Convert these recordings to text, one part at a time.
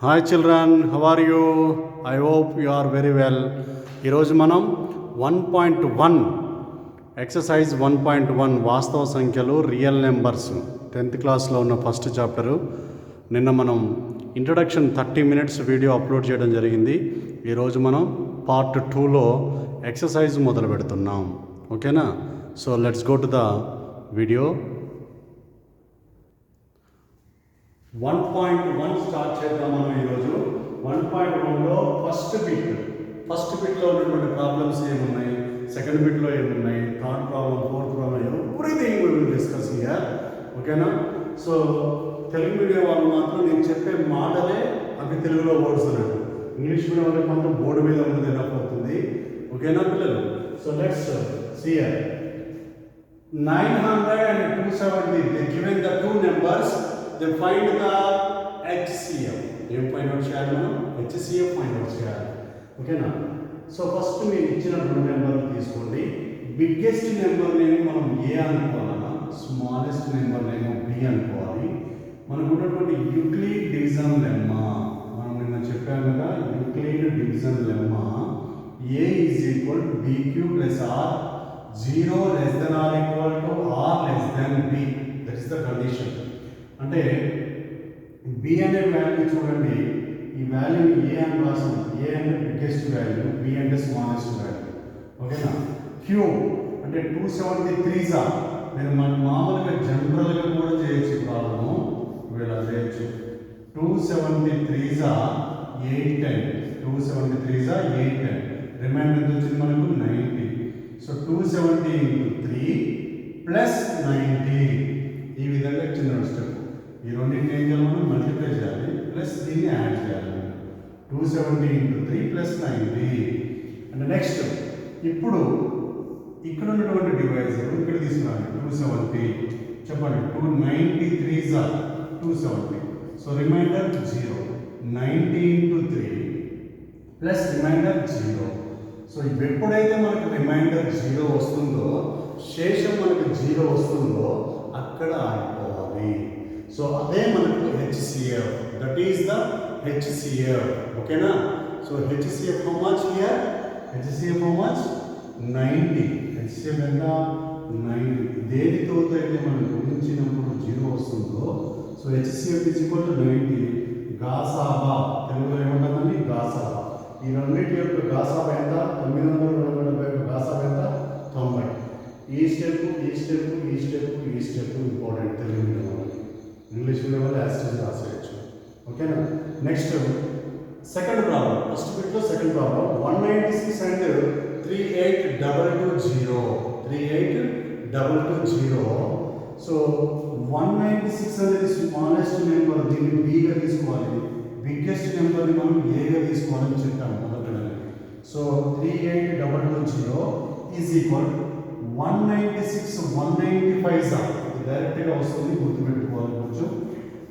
Hi children, how are you? I hope you are very well. ఈరోజు మనం 1.1 exercise 1.1 వాస్తవ సంఖ్యలు రియల్ నెంబర్స్ 10th క్లాస్లో ఉన్న ఫస్ట్ చాప్టరు. నిన్న మనం ఇంట్రడక్షన్ 30 minutes వీడియో అప్లోడ్ చేయడం జరిగింది. ఈరోజు మనం పార్ట్ 2లో ఎక్సర్సైజ్ మొదలు పెడుతున్నాం. ఓకేనా? So let's go to the video. 1.1 start చేద్దాం మనం ఈరోజు. 1.1లో ఫస్ట్ బిట్లో ఉన్నటువంటి ప్రాబ్లమ్స్ ఏమున్నాయి, సెకండ్ బిట్లో ఏమున్నాయి, third problem, fourth problem, everything we will discuss here. ఓకేనా? సో తెలుగు మీడియం వాళ్ళు మాత్రం నేను చెప్పే మాటలే అవి తెలుగులో వర్డ్స్ అన్నట్టు. ఇంగ్లీష్ మీడియం వాళ్ళకి మాత్రం బోర్డు మీద ఉన్నది ఏమైపోతుంది. ఓకేనా పిల్లలు? So let's see here. 900 and 270, they given the two numbers. They find the HCF. ఏం ఫైండ్ అవుట్ చేయాలి మనం? HCF ఫైండ్ అవుట్ చేయాలి. ఓకేనా? సో ఫస్ట్ మీరు ఇచ్చిన రెండు నెంబర్లు తీసుకోండి. బిగ్గెస్ట్ నెంబర్ నేమో మనం ఏ అనుకోవాలన్నా, స్మాలెస్ట్ నెంబర్ నేమో బి అనుకోవాలి. మనకు ఉన్నటువంటి యూక్లిడ్ డివిజన్ లెమ్మా మనం నిన్న చెప్పాం కదా. Euclid division lemma a is equal to B queue plus are, 0 less than or equal to r less than b. That is the condition. అంటే బి అనే వాల్యూ చూడండి, ఈ వాల్యూని ఏ అని రాసాం. ఏ అంటే బిగ్గెస్ట్ వాల్యూ, బి అంటే స్మాలెస్ట్ వాల్యూ. ఓకేనా? క్యూ అంటే 273 నేను మన మామూలుగా జనరల్గా కూడా చేయొచ్చు ప్రాబ్లము. ఇలా చేయొచ్చు. 273 810. 273 810. రిమైండర్ ఎంత వచ్చింది మనకు? 90. So 270 into 3 plus 90. ఈ విధంగా చిన్న స్టెప్. ఈ రెండింటిని ఏం చేయాలి మనం? మల్టిప్లై చేయాలి, ప్లస్ దీన్ని యాడ్ చేయాలి. 270 into 3 ప్లస్ 90. అండ్ నెక్స్ట్ ఇప్పుడు ఇక్కడ ఉన్నటువంటి డివైస్ ఇక్కడ తీసుకురావాలి. 270 చెప్పండి. 293 270. So remainder 0. 90 into 3 plus remainder 0. So ఎప్పుడైతే మనకు రిమైండర్ 0 వస్తుందో, శేషం మనకు 0 వస్తుందో అక్కడ ఆగిపోవాలి. సో అదే మనకు HCF. That is the HCF. ఓకేనా? So HCF how much here? HCF how much? 90. HCF ఎంత? 90. దేనితో అయితే మనం గుణించినప్పుడు 0 వస్తుందో, so HCF is equal to 90. గాసాబా తెలుగులో ఏమంటుందండి? గాసాబా. ఈ రెండింటి యొక్క గాసాబా ఎంత? 970 గాసాబా ఎంత? 90. ఈ స్టెప్ ఇంపార్టెంట్ తెలుగు మీడియం వాళ్ళకి. ఇంగ్లీష్ మీడియం వాళ్ళు యాస్టేజ్ రాసేయచ్చు. ఓకేనా? Next second problem. ఫస్ట్ బిట్లో సెకండ్ ప్రాబ్లం. 196 and 38220. 38220. సో 196 అనేది స్మాలెస్ట్ నెంబర్, దీన్ని బీగా తీసుకోవాలి. బిగ్గెస్ట్ నెంబర్ని మనం ఏగా తీసుకోవాలని చెప్పాము మొదట. So 38220 is equal 196 195. డైరెక్ట్గా వస్తుంది, గుర్తుపెట్టుకోవాలి కొంచెం.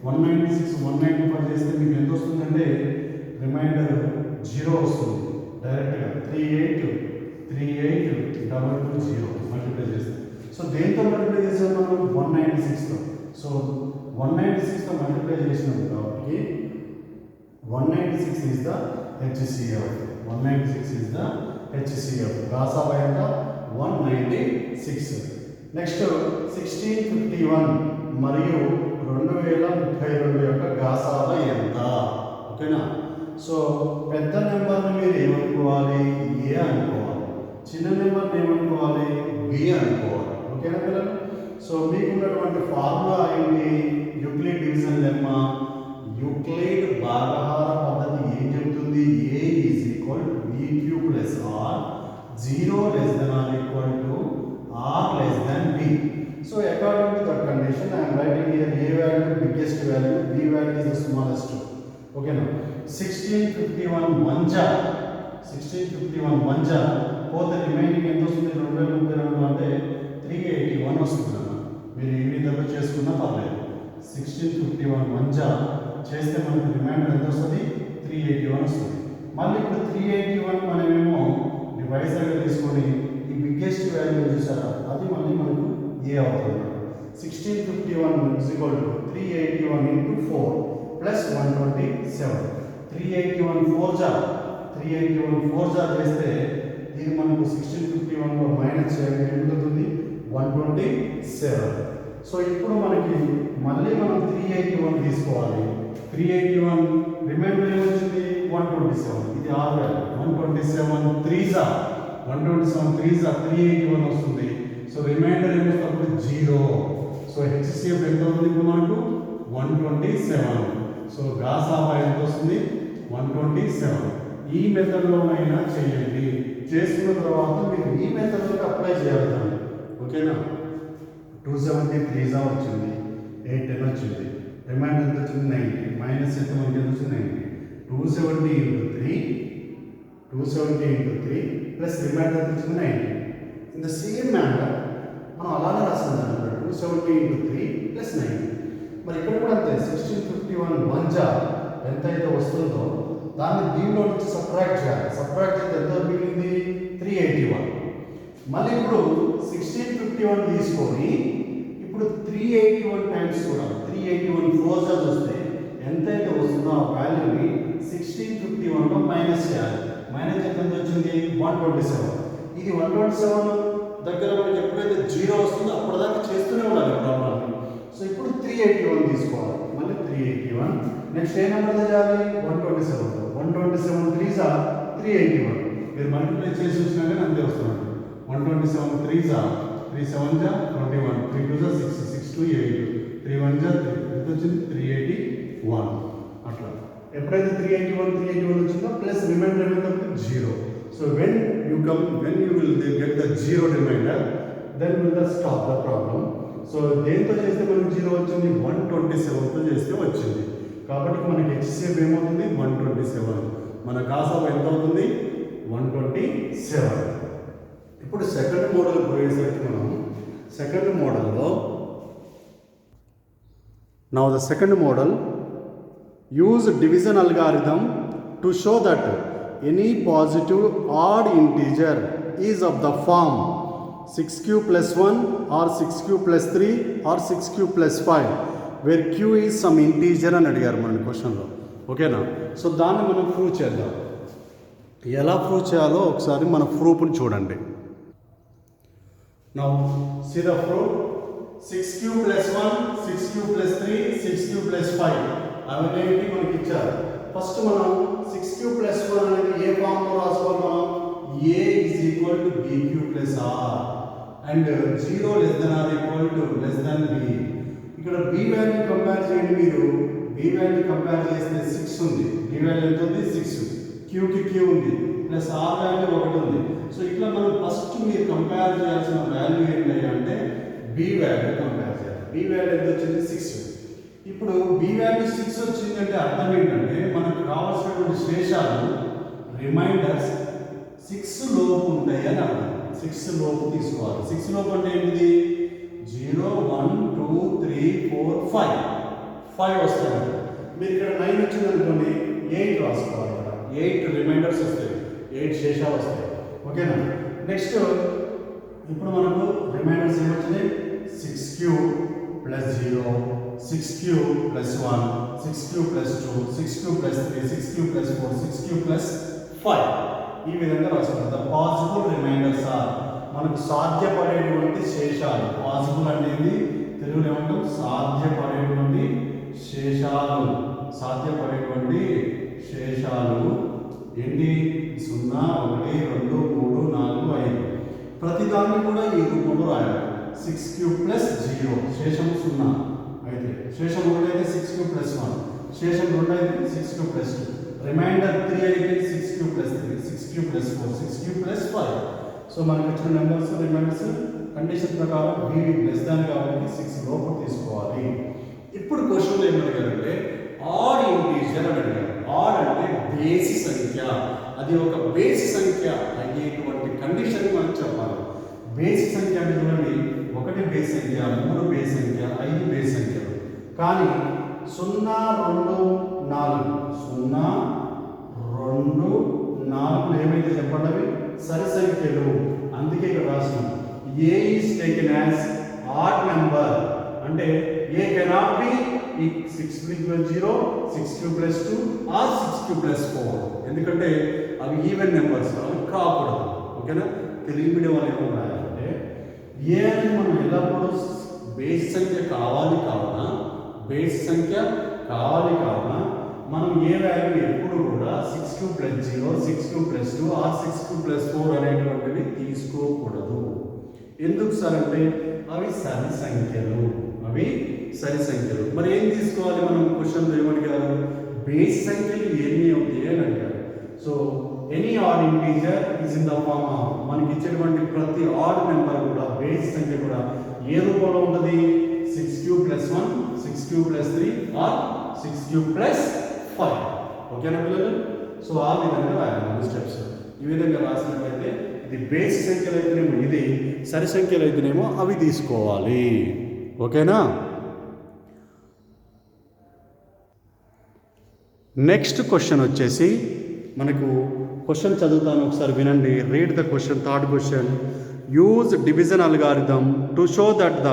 196 195 చేస్తే మీకు ఎంత వస్తుందంటే రిమైండర్ 0 వస్తుంది డైరెక్ట్గా. 38220 మల్టిప్లై చేస్తాం. సో దేంతో మల్టిప్లై చేసాం మనం? 196తో. సో 196తో మల్టిప్లై చేసినాం కాబట్టి 196 is the HCF. 196 is the HCF. గాసాబా ఎంత? 196. నెక్స్ట్ 1651 మరియు 2032 యొక్క గాసాబా ఎంత? ఓకేనా? సో పెద్ద నెంబర్ని మీరు ఏమనుకోవాలి? ఏ అనుకోవాలి. చిన్న నెంబర్ని ఏమనుకోవాలి? బి అనుకోవాలి. ఓకేనా పిల్లలు? సో మీకు ఉన్నటువంటి ఫార్ములా ఏంటి? Euclid division lemma. యూక్లిడ్ భాగహార పద్ధతి ఏం చెప్తుంది? A is equal to B queue plus are, 0 less than or equal to r less than b. So according to that condition I am writing here a value biggest value, b value is the smallest. Okay now 1651 1 పోతే remaining ఎంత వస్తుంది? 2032 అంటే 381 వస్తుంది అన్న. మీరు ఈ విధంగా చేసుకున్నా పర్లేదు. 1651 1 చేస్తే మనకు రిమైండర్ ఎంత వస్తుంది? 381 వస్తుంది. మళ్ళీ ఇప్పుడు 381 మనమేమో డివైజర్గా తీసుకొని ఈ బిగ్గెస్ట్ వాల్యూ చూసారా, అది మళ్ళీ మనకు ఏ అవుతుంది. 1651 is equal to 381 into 4 plus 127. 381 4 జా చేస్తే ఇది మనకు 1651లో మైనస్ చేయాలి ఏమవుతుంది 127. సో ఇప్పుడు మనకి మళ్ళీ మనం 381 తీసుకోవాలి. 381 రిమైండర్ ఏమొచ్చింది 127. ఇది ఆర్ వాల్యూ 127 3 జా 381 వస్తుంది. సో రిమైండర్ ఏమొస్తుంది 0. సో హెచ్సిఎఫ్ ఎంత అవుతుంది ఇప్పుడు మనకు 127. సో గాసాబా ఎంత వస్తుంది 127. ఈ మెథడ్లోనైనా చేయండి. చేసుకున్న తర్వాత మీరు ఈ మెథడ్లోకి అప్లై చేయాలి. ఓకేనా 270 3 జా వచ్చింది 810 వచ్చింది. రిమైండర్ ఎంత వచ్చింది 90 మైనస్ ఎంత మనకి ఎంత వచ్చింది 90. 270 into 3 ప్లస్ రిమైండర్ ఎంత వచ్చింది 90. ఇన్ ద సేమ్ మ్యాటర్ మనం అలానే రాసాం అనమాట 270 into 3 ప్లస్ 90. మరి ఇక్కడ కూడా అంతే 1651 1 జా ఎంత అయితే వస్తుందో దాన్ని దీనిలో నుంచి సబ్ట్రాక్ట్ చేయాలి. సబ్ట్రాక్ట్ చేస్తే ఎంత మిగిలింది 381. మళ్ళీ ఇప్పుడు 1651 తీసుకొని ఇప్పుడు 381 టైమ్స్ కూడా 381 4 జా చూస్తే ఎంతైతే వస్తుందో ఆ వాల్యూని 1651లో మైనస్ చేయాలి. మైనస్ ఎంత వచ్చింది 127. ఇది 127 దగ్గర మనకి ఎప్పుడైతే 0 వస్తుందో అప్పటిదాకా చేస్తూనే ఉండాలి ప్రాబ్లం. సో ఇప్పుడు 381 తీసుకోవాలి. మళ్ళీ 381 నెక్స్ట్ ఏ నెంబర్ చేయాలి 127. 127 3 జా 381. మీరు మల్టిప్లై చేసి వచ్చినా కానీ అంతే వస్తున్నాడు. 127 3 జా 3 7 జా 21 3 2 జా 6 6 2 8 3 1 జా 3 ఎంత వచ్చింది 381. అట్లా ఎప్పుడైతే 381 వచ్చిందో ప్లస్ రిమైండర్ ఎంత 0. So when you will get the 0 remainder then will stop the problem. So దేంతో చేస్తే మనకి 0 వచ్చింది 127తో చేస్తే వచ్చింది. కాబట్టి మనకి హెచ్సిఎఫ్ ఏమవుతుంది 127. మన గాసాబా ఎంత అవుతుంది 127. ఇప్పుడు సెకండ్ మోడల్ పోయేసరికి మనం సెకండ్ మోడల్లో now the second model use division algorithm to show that any positive odd integer is of the form 6q plus 1 or 6q plus 3 or 6q plus 5 where q is some integer అని అడిగారు మన క్వశ్చన్లో. ఓకేనా? So దాన్ని మనం prove చేద్దాం. ఎలా prove చేయాలో ఒకసారి మన ప్రూఫ్ని చూడండి. Now see the proof 6q plus 1 6q plus 3 6q plus 5 అవన్నీ మనకి ఇచ్చారు. ఫస్ట్ మనం 6q plus 1 అనేది ఏ ఫామ్లో రాసుకోవాలి మనం a is equal to bq plus r and 0 less than or equal to less than b. ఇక్కడ b వాల్యూ కంపేర్ చేయండి. మీరు b వాల్యూ కంపేర్ చేస్తే 6 ఉంది. b వాల్యూ ఎంత ఉంది 6. q కి q ఉంది ప్లస్ r వాల్యూ 1 ఉంది. సో ఇట్లా మనం ఫస్ట్ మీరు కంపేర్ చేయాల్సిన వాల్యూ ఏంటి అంటే b వాల్యూ కంపేర్ చేయాలి. b వాల్యూ ఎంత వచ్చింది 6. ఇప్పుడు b వాల్యూ 6 వచ్చిందంటే అర్థం ఏంటంటే మనకు కావాల్సినటువంటి శేషాలు రిమైండర్స్ 6 లోపు ఉంటాయి అని అర్థం. 6 లోపు తీసుకోవాలి. 6 లోపు అంటే ఏంటిది 0 1 2 3 4 5 వస్తాయి. మీరు ఇక్కడ 9 వచ్చింది అనుకోండి 8 రాసుకోవాలి. ఇక్కడ 8 రిమైండర్స్ వస్తాయి, 8 శేషాలు వస్తాయి. ఓకేనా? నెక్స్ట్ ఇప్పుడు మనకు reminders ఏమొచ్చినాయి 6q plus 0 6q plus 1 6q plus 2 6q plus 3 6q plus 4 6q plus 5 ఈ విధంగా రాసుకోవాలి. ద పాసిబుల్ రిమైండర్స్ ఆర్ మనకు సాధ్యపడేటువంటి శేషాలు. పాసిబుల్ అనేది తెలుగులో ఏమంటాం సాధ్యపడేటువంటి శేషాలు. సాధ్యపడేటువంటి శేషాలు ఏంటి 0 1 2 3 4 5 ప్రతిదాన్ని కూడా ఈ రూపంలో రాయాలి. 6q plus 0 శేషం 0 అయితే శేషం 1 అయితే 6q plus 1 శేషం 2 అయితే 6q plus 2 రిమైండర్ 3 అయితే 6q plus 3 6q plus 4 6q plus 5. So మనకి వచ్చిన నెంబర్స్ రిమైండర్స్ కండిషన్ ప్రకారం b లెస్ దాన్ కాబట్టి 6 లోపు తీసుకోవాలి. ఇప్పుడు క్వశ్చన్ ఏం అడిగారంటే ఆడ్ ఇంటీజర్ అని అడిగారు. ఆడ్ అంటే బేసి సంఖ్య. అది ఒక బేసి సంఖ్య అయ్యేటువంటి కండిషన్ మనం చెప్పాలి. బేసి సంఖ్య అంటే చూడండి 1 బేసి సంఖ్య 3 బేసి సంఖ్య 5 బేసి సంఖ్యలు. కానీ 0 2 4 0 2 4 ఏమైతే చెప్పండి అవి సరి సంఖ్యలు. అందుకే ఇక్కడ రాసినాం a is taken as odd number అంటే a cannot be 6 plus 0 6 cube plus 2 or 6 cube plus 4 ఎందుకంటే అవి ఈవెన్ నెంబర్స్ కాకూడదు. ఓకేనా? తెలుగు మీడియం వాళ్ళు ఏమో రాయాలంటే ఏ అనేది మనం ఎల్లప్పుడూ బేస్ సంఖ్య కావాలి కావున మనం ఏ వాల్యూ ఎప్పుడు కూడా 6 cube plus 0 6 cube plus 2 or 6 cube plus 4 అనేటువంటివి తీసుకోకూడదు. ఎందుకు సార్ అంటే అవి సరి సంఖ్యలు. మరి ఏం తీసుకోవాలి? మనం క్వశ్చన్ ఏమడిగారు? బేస్ సంఖ్యలు ఎన్ని అవుతాయి అని అడిగారు. So any odd integer is in the form of, మనకి ఇచ్చేటువంటి ప్రతి ఆడ్ నెంబర్ కూడా బేస్ సంఖ్య కూడా ఏ రూపంలో ఉంటుంది? 6 cube plus 1 6 cube plus 3 or 6 cube plus 5. ఓకేనా పిల్లలు? సో ఆ విధంగా రాయాలి స్టెప్స్. ఈ విధంగా రాసినట్లయితే ఇది బేస్ సంఖ్యలు అయితేనేమో ఇది, సరి సంఖ్యలు అయితేనేమో అవి తీసుకోవాలి. ఓకేనా? నెక్స్ట్ క్వశ్చన్ వచ్చేసి మనకు క్వశ్చన్ చదువుతాను, ఒకసారి వినండి. Read the question. Third question, use division algorithm to show that the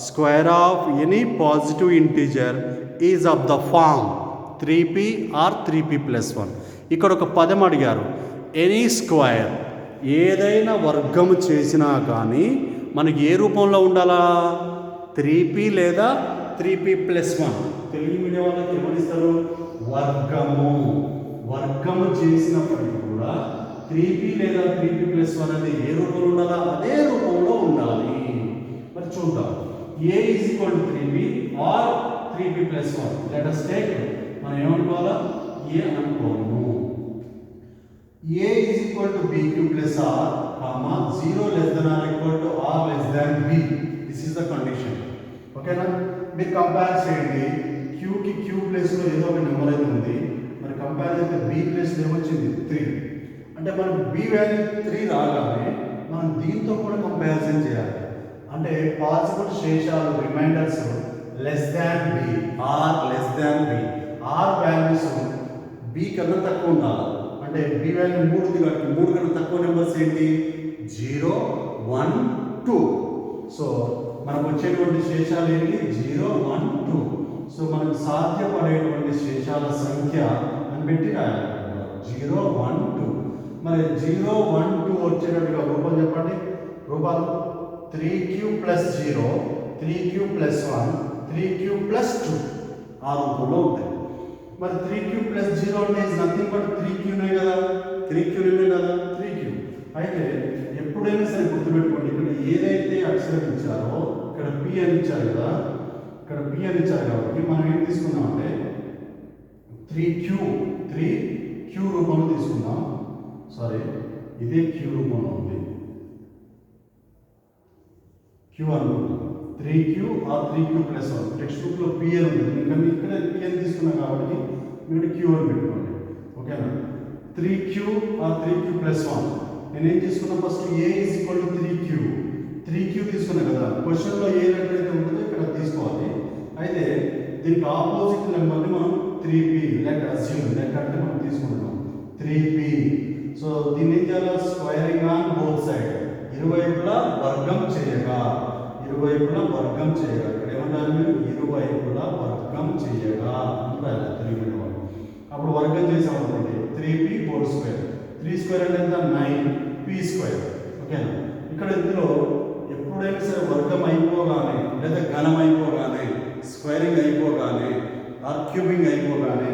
square of any positive integer is of the form 3p or 3p plus 1. ఇక్కడ ఒక పదం అడిగారు. ఎనీ స్క్వేర్, ఏదైనా వర్గము చేసినా కానీ మనకి ఏ రూపంలో ఉండాలా? 3p లేదా 3p ప్లస్ 1. తెలుగు మీడియం వాళ్ళకి ఏమనిస్తారు? వర్గము చేసినప్పటికీ కూడా 3p లేదా 3p ప్లస్ 1 అనేది ఏ రూపంలో ఉండాలా? అదే రూపంలో ఉండాలి. మరి చూద్దాం. a is equal to 3p or 3p plus 1. Let us take, మనం ఏమనుకోవాలా? a అనుకోము. a is equal to b cube plus r, 0 less than r equal to r less than b. This is the condition. ఓకేనా? మీరు compare చేయండి. q కి q place లో ఏదో ఒక నెంబర్ అయితే ఉంది. మరి కంపేర్ చేస్తే b ప్లేస్ లో ఏమొచ్చింది? 3. అంటే మనకు b వాల్యూ 3 రాగానే మనం దీంతో కూడా కంపారిజన్ చేయాలి. అంటే పాజిబుల్ శేషాలు remainders less than b, R less than b. R values b కన్నా తక్కువ ఉండాలి. అంటే b వాల్యూ 3 ఉంది కాబట్టి 3 కన్నా తక్కువ నెంబర్స్ ఏంటి? 0 1 2. సో మనకు వచ్చేటువంటి శేషాలు ఏంటి? 0 1 2. సో మనకు సాధ్యపడేటువంటి శేషాల సంఖ్య అని పెట్టి రాయాలి. 0 1 2. మరి 0 1 2 వచ్చేటట్టుగా రూపం చెప్పండి. రూపాలు 3q plus 0 3q plus 1 3q plus 2 ఆ రూపంలో ఉంటాయి. మరి 3q ప్లస్ 0 అంటే ఇస్ నథింగ్ బట్ 3q కదా. 3q కదా 3q. అయితే ఎప్పుడైనా సరే గుర్తుపెట్టుకోండి, ఇక్కడ ఏదైతే అక్షరం ఇచ్చారో ఇక్కడ p అని ఇచ్చారు కదా, ఇక్కడ p అని ఇచ్చారు కాబట్టి మనం ఏం తీసుకున్నామంటే 3q రూపంలో తీసుకుందాం. సారీ, ఇదే q రూపంలో ఉంది. q అనుకుంటాం. 3q or 3q plus 1. Text book లో p అని ఉంటుంది, కానీ ఇక్కడ p అని తీసుకున్నాం కాబట్టి మీరు q అని పెట్టుకోండి. ఓకేనా? 3q or 3q plus 1. నేను ఏం తీసుకున్నా? First a is equal to 3q తీసుకున్నా కదా. క్వశ్చన్లో ఏ లెటర్ అయితే ఉంటుందో ఇక్కడ తీసుకోవాలి. అయితే దీనికి ఆపోజిట్ నెంబర్ని మనం 3p లెట్ అస్యూమ్ లెట్ అంటే మనం తీసుకుంటాం 3p. సో దీన్ని ఏం చేయాలి? స్క్వేరింగ్ ఆన్ బోత్ సైడ్, ఇరువైపులా వర్గం చేయగా. ఇక్కడ ఏమంటారు మీరు? ఇరువైపులా వర్గం చేయగా అంటారు తెలుగు వాళ్ళు. అప్పుడు వర్గం చేసామనుకోండి 3p హోల్ స్క్వేర్. 3 స్క్వేర్ అంటే ఎంత? 9p square. ఓకేనా? ఇక్కడ ఇందులో ఎప్పుడైనా సరే వర్గం అయిపోగానే లేదా ఘనం అయిపోగానే స్క్వేరింగ్ అయిపోగానే ఆర్ క్యూబింగ్ అయిపోగానే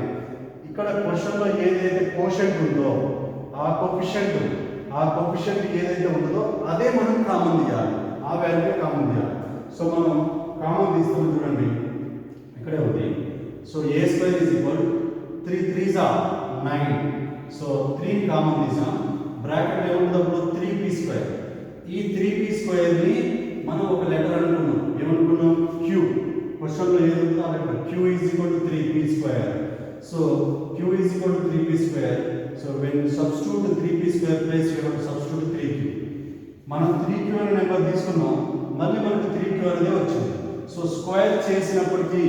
ఇక్కడ క్వశ్చన్లో ఏదైతే కోషెంట్ ఉందో ఆ కోఫిషియంట్ ఏదైతే ఉంటుందో అదే మనం కామన్ తీయాలి. ఆ వాల్యూ కామన్ తీయాలి. సో మనం కామన్ తీస్తాం చూడండి, ఇక్కడే ఉంది. So a square is equal 3 3s are 9. So 3 common తీసాం. బ్రాకెట్ ఏముంటప్పుడు 3p స్క్వేర్. ఈ 3p స్క్వేర్ని మనం ఒక లెటర్ అనుకున్నాం. ఏమనుకున్నాం? q. క్వశ్చన్లో ఏది ఉందో ఆ letter q is equal to 3p square. So q is equal to 3p square. So when substitute 3p square place you have to substitute 3q. మనం 3q అనే నెంబర్ తీసుకున్నాం, మళ్ళీ మనకి 3q అనేది వచ్చింది. సో స్క్వేర్ చేసినప్పటికీ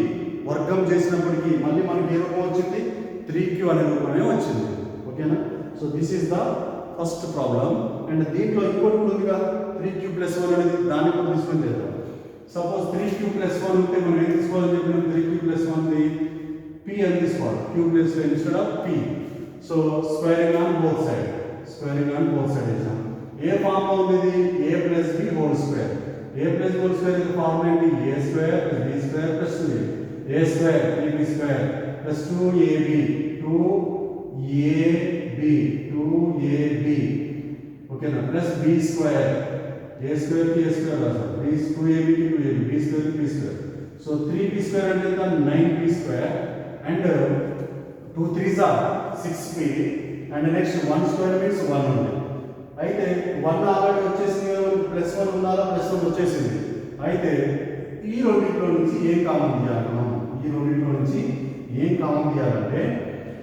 వర్గం చేసినప్పటికీ మళ్ళీ మనకి ఏ రూపం వచ్చింది? 3q అనే రూపమే వచ్చింది. ఓకేనా? So this is the first problem. And దీంట్లో ఇంకోటి ఉందిగా 3q ప్లస్ 1 అనేది, దాన్ని కూడా తీసుకొని చేద్దాం. సపోజ్ 3q ప్లస్ 1 ఉంటే మనం ఏం తీసుకోవాలని చెప్పినాం 3q ప్లస్ 1 p అని తీసుకోవాలి q plus instead of p so squaring on both side వేసాం ఏ ఫామ్ లో ఉంది ఇది a plus b whole square a plus whole square యొక్క ఫార్ములా ఏంటి a square plus b square plus 2a a square 3b square plus 2ab ఓకేనా plus b square a square కి a square రాసాం b 2ab కి 2ab b square కి b square so 3b square అంటే ఎంత 9b square and 2 3s are 6b and next 1 square means 1 ఉంది అయితే 1 already వచ్చేసింది కదా ప్లస్ 1 ఉండాలా ప్లస్ 1 వచ్చేసింది అయితే ఈ రెండింటిలో నుంచి ఏం కామన్ తీయాలి మనం ఏం కామన్ తీయాలంటే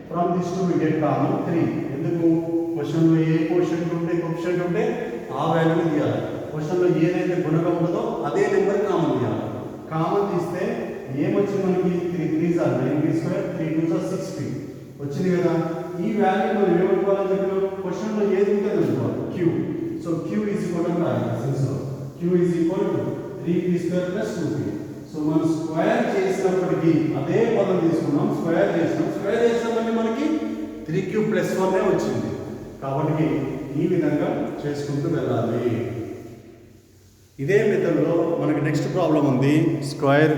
from this to we get common 3 ఎందుకు క్వశ్చన్లో ఏ కోషెంట్ ఉంటే ఆ వాల్యూని తీయాలి క్వశ్చన్లో ఏదైతే గుణకం ఉంటుందో అదే నెంబర్ కామన్ తీయాలి కామన్ తీస్తే ఏమొచ్చింది మనకి 3 3s are 9b square 3 2s are 6b వచ్చింది కదా ఈ వాల్యూ మనం ఏమనుకోవాలని చెప్పినాం క్వశ్చన్లో ఏది ఉంటే అది అనుకోవాలి q so q is equal to సెన్స్లో q is equal to 3b square plus 2b so మనం స్క్వేర్ చేసినప్పటికీ అదే పదం తీసుకున్నాం స్క్వేర్ చేసినప్పటికీ మనకి 3q ప్లస్ 1 వచ్చింది కాబట్టి ఈ విధంగా చేసుకుంటూ వెళ్ళాలి ఇదే మెథడ్లో మనకి నెక్స్ట్ ప్రాబ్లం ఉంది స్క్వేర్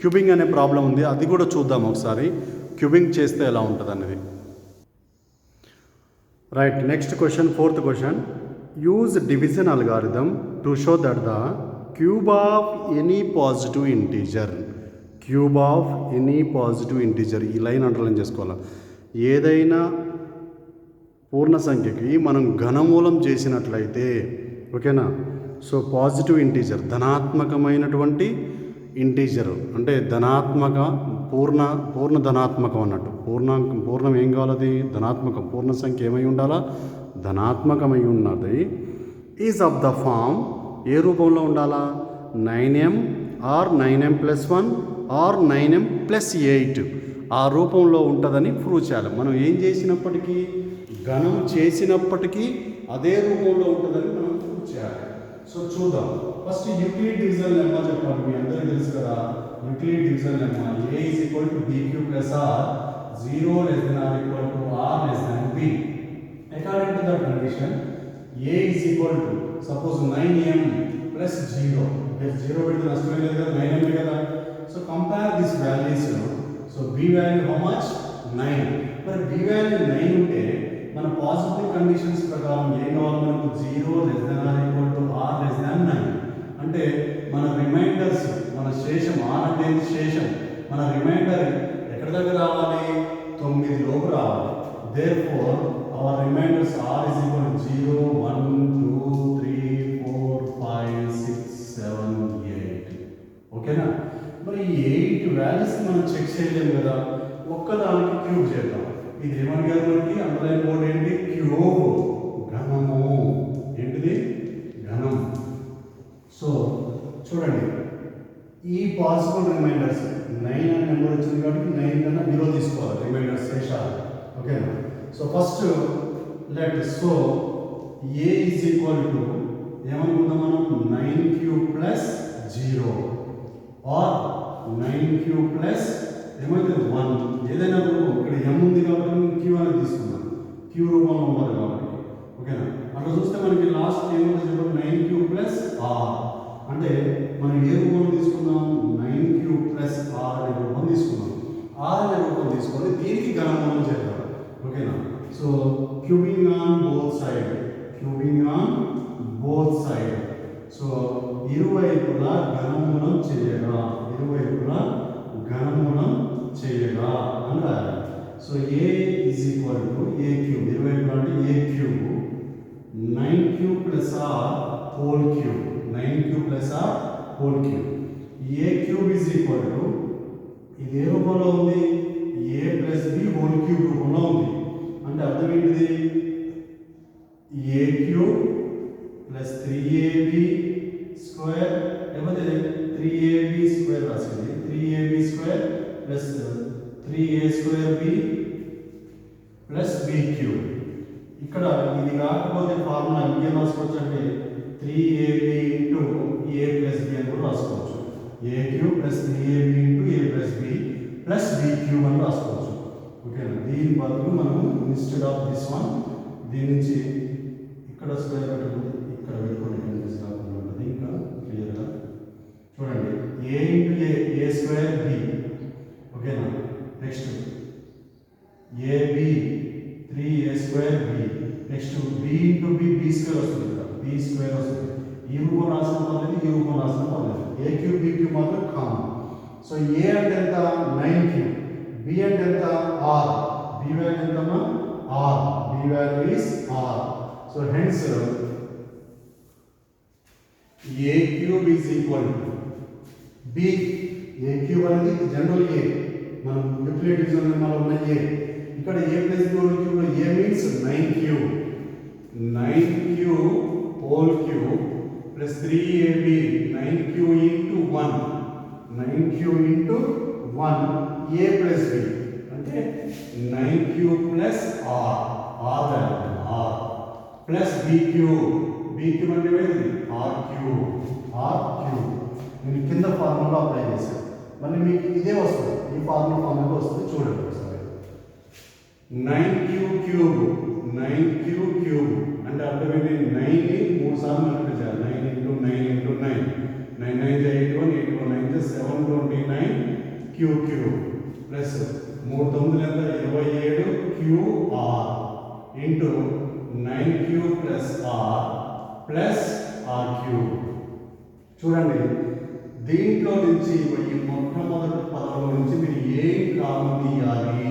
క్యూబింగ్ అనే ప్రాబ్లం ఉంది అది కూడా చూద్దాం ఒకసారి క్యూబింగ్ చేస్తే ఎలా ఉంటుంది అనేది right next question fourth question use division algorithm to show that the cube of any positive integer ఈ లైన్ అండర్లైన్ చేసుకోవాలి ఏదైనా పూర్ణ సంఖ్యకి మనం ఘనమూలం చేసినట్లయితే ఓకేనా సో పాజిటివ్ ఇంటీజర్ ధనాత్మకమైనటువంటి ఇంటీజర్ అంటే పూర్ణ ధనాత్మకం అన్నట్టు పూర్ణం ఏం కావాలి ధనాత్మకం పూర్ణ సంఖ్య ఏమై ఉండాలా ధనాత్మకమై ఉన్నది ఈజ్ ఆఫ్ ద ఫామ్ ఏ రూపంలో ఉండాలా 9m are 9m plus 1 are 9m plus 8 ఆ రూపంలో ఉంటుందని ప్రూవ్ చేయాలి మనం ఏం చేసినప్పటికీ గణం చేసినప్పటికీ అదే రూపంలో ఉంటుందని మనం ప్రూవ్ చేయాలి సో చూద్దాం ఫస్ట్ యూక్లిడ్ డివిజన్ లెమ్మా చెప్పాలి మీ అందరికీ తెలుసు కదా Euclid division lemma a is equal to bq plus r 0 less than or equal to r less than b according to that condition a is equal to suppose 9m plus 0 there 0 పెడితే నష్టమే లేదు కదా 9m కదా so compare this values so b value how much 9 మరి b value 9 ఉంటే మన positive conditions ప్రకారం ఏం కావాలి మనకు 0 less than r equal to r less than 9 అంటే మన రిమైండర్స్ మన శేషం r అంటే శేషం మన రిమైండర్ ఎక్కడి దగ్గర రావాలి 9 లోపు రావాలి therefore our remainders r is equal to 0 1 2 3 4 5 6 7 8 ఓకేనా మరి ఈ 8 వాల్యూస్ మనం చెక్ చేయలేము కదా ఒక్కదానికి క్యూబ్ చేద్దాం ఇది ఏమడిగారు మనకి అండర్లైన్ బోర్డ్ ఏంటి క్యూబ్ ఘనము ఏంటిది ఘనం సో చూడండి ఈ పాసిబుల్ రిమైండర్స్ 9 అనే నెంబర్ వచ్చింది కాబట్టి 9 కన్నా బిలో తీసుకోవాలి రిమైండర్స్ శేషాలు ఓకేనా so first let so a is equal to ఏమనుకుందాం మనం 9q plus 0 are 9q plus ఏమైతే 1 ఏదైనా రూపం ఇక్కడ m ఉంది కాబట్టి మనం q అనేది తీసుకున్నాం q రూపంలో ఉన్నది కాబట్టి ఓకేనా అట్లా చూస్తే మనకి లాస్ట్ ఏముంది చెప్పండి 9q ప్లస్ r అంటే మనం ఏ రూపంలో తీసుకున్నాం 9q ప్లస్ r అనే రూపం తీసుకున్నాం r అనే రూపం తీసుకొని దీనికి ఘనమూలం చేద్దాం ఓకేనా so cubing on both side so ఇరువైపులా ఘనమూలం చేయగా అని రాయాలి so a is equal to a cube ఇరువైపులా అంటే a cube 9q plus r whole cube 9q plus r whole cube a cube is equal to ఇది ఏ రూపంలో ఉంది a plus b whole cube రూపంలో ఉంది అంటే అర్థం ఏంటిది a cube plus 3ab square లేకపోతే 3ab స్క్వేర్ రాసింది 3ab square plus 3a square b plus b cube ఇక్కడ ఇది కాకపోతే ఫార్ములా ఇంకేం రాసుకోవచ్చు అంటే 3ab into A plus B అని కూడా రాసుకోవచ్చు. A cube plus 3ab into A plus B plus B cube అని రాసుకోవచ్చు. ఓకేనా? దీని బదులు మనము ఇన్స్టెడ్ ఆఫ్ దిస్ వన్ దీని నుంచి ఇక్కడ స్క్వేర్ పెట్టుకుంటే ఇక్కడ పెట్టుకుంటే కన్ఫ్యూజ్ కాకుండా ఉంటుంది. ఇంకా క్లియర్గా చూడండి. A into a square b. ఓకేనా? Next ab 3a square b. Next b into b square వస్తుంది కదా, బి స్క్వేర్ వస్తుంది. ఈ రూపం రాసిన పర్లేదు, ఈ రూపం రాసిన పర్లేదు. ఏ క్యూబ్ బి క్యూబ్ మాత్రం కామన్. సో ఏ అంటే ఎంత 9 క్యూబ్, బి అంటే ఎంత ఆర్, బి వాల్యూ ఎంతమ్మా R, B value is R. So hence A cube is equal to B. A cube అనేది జనరల్ ఏ, మనం యూటిలిటీస్ మన ఉన్న ఏ. ఇక్కడ A plus B whole cube లో A means 9 cube, 9 cube whole cube plus 3ab 9 cube into 1, 9 cube into 1 a plus b అంటే 9 cube plus r, r value r plus B cube, B cube అంటే ఏది are cube, r cube. నేను కింద formula apply చేశాను, మళ్ళీ మీకు ఇదే వస్తుంది, ఈ ఫార్ములా ఫార్ములా వస్తుంది. చూడండి ఒకసారి. 9 క్యూబ్ క్యూబ్, 9 క్యూబ్ క్యూబ్ అంటే అర్థం ఏంటి? 9 ని 3 సార్లు మల్టిప్లై చేయాలి. 9 into 9 into 9, 9 9 81, 81 9 729 cube cube plus 3 9 ఎంత 27 cube r into 9 cube plus r plus r cube. చూడండి, దీంట్లో నుంచి ఈ మొట్టమొదటి పదంలో నుంచి మీరు ఏం కామన్ తీయాలి?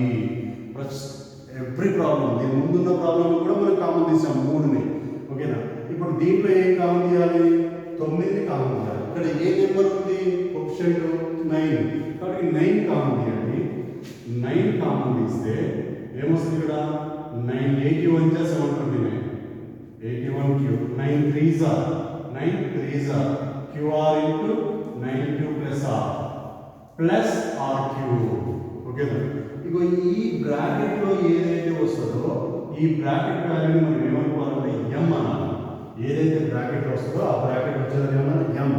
ఎవ్రీ ప్రాబ్లం, దీని ముందున్న ప్రాబ్లం కూడా మనం కామన్ తీసాం 3ని. ఓకేనా? ఇప్పుడు దీంట్లో ఏం కామన్ తీయాలి? 9ని కామన్ తీయాలి. ఇక్కడ ఏ నెంబర్ ఉంది? కోఎఫిషియంట్ 9, కాబట్టి 9 కామన్ తీయండి. 9 కామన్ తీస్తే ఏమొస్తుంది? ఇక్కడ 9 81 + 729, 81 cube, 9 3s are 9 3s are qr into 9 cube plus r plus r cube. ఓకేనా? ఇగో ఈ బ్రాకెట్ లో ఏదైతే వస్తుందో ఈ బ్రాకెట్ వాల్యూని మనం ఏమనుకోవాలంటే ఎం అనాలి. ఏదైతే బ్రాకెట్ వస్తుందో ఆ బ్రాకెట్ వచ్చేది ఏమన్నా ఎం,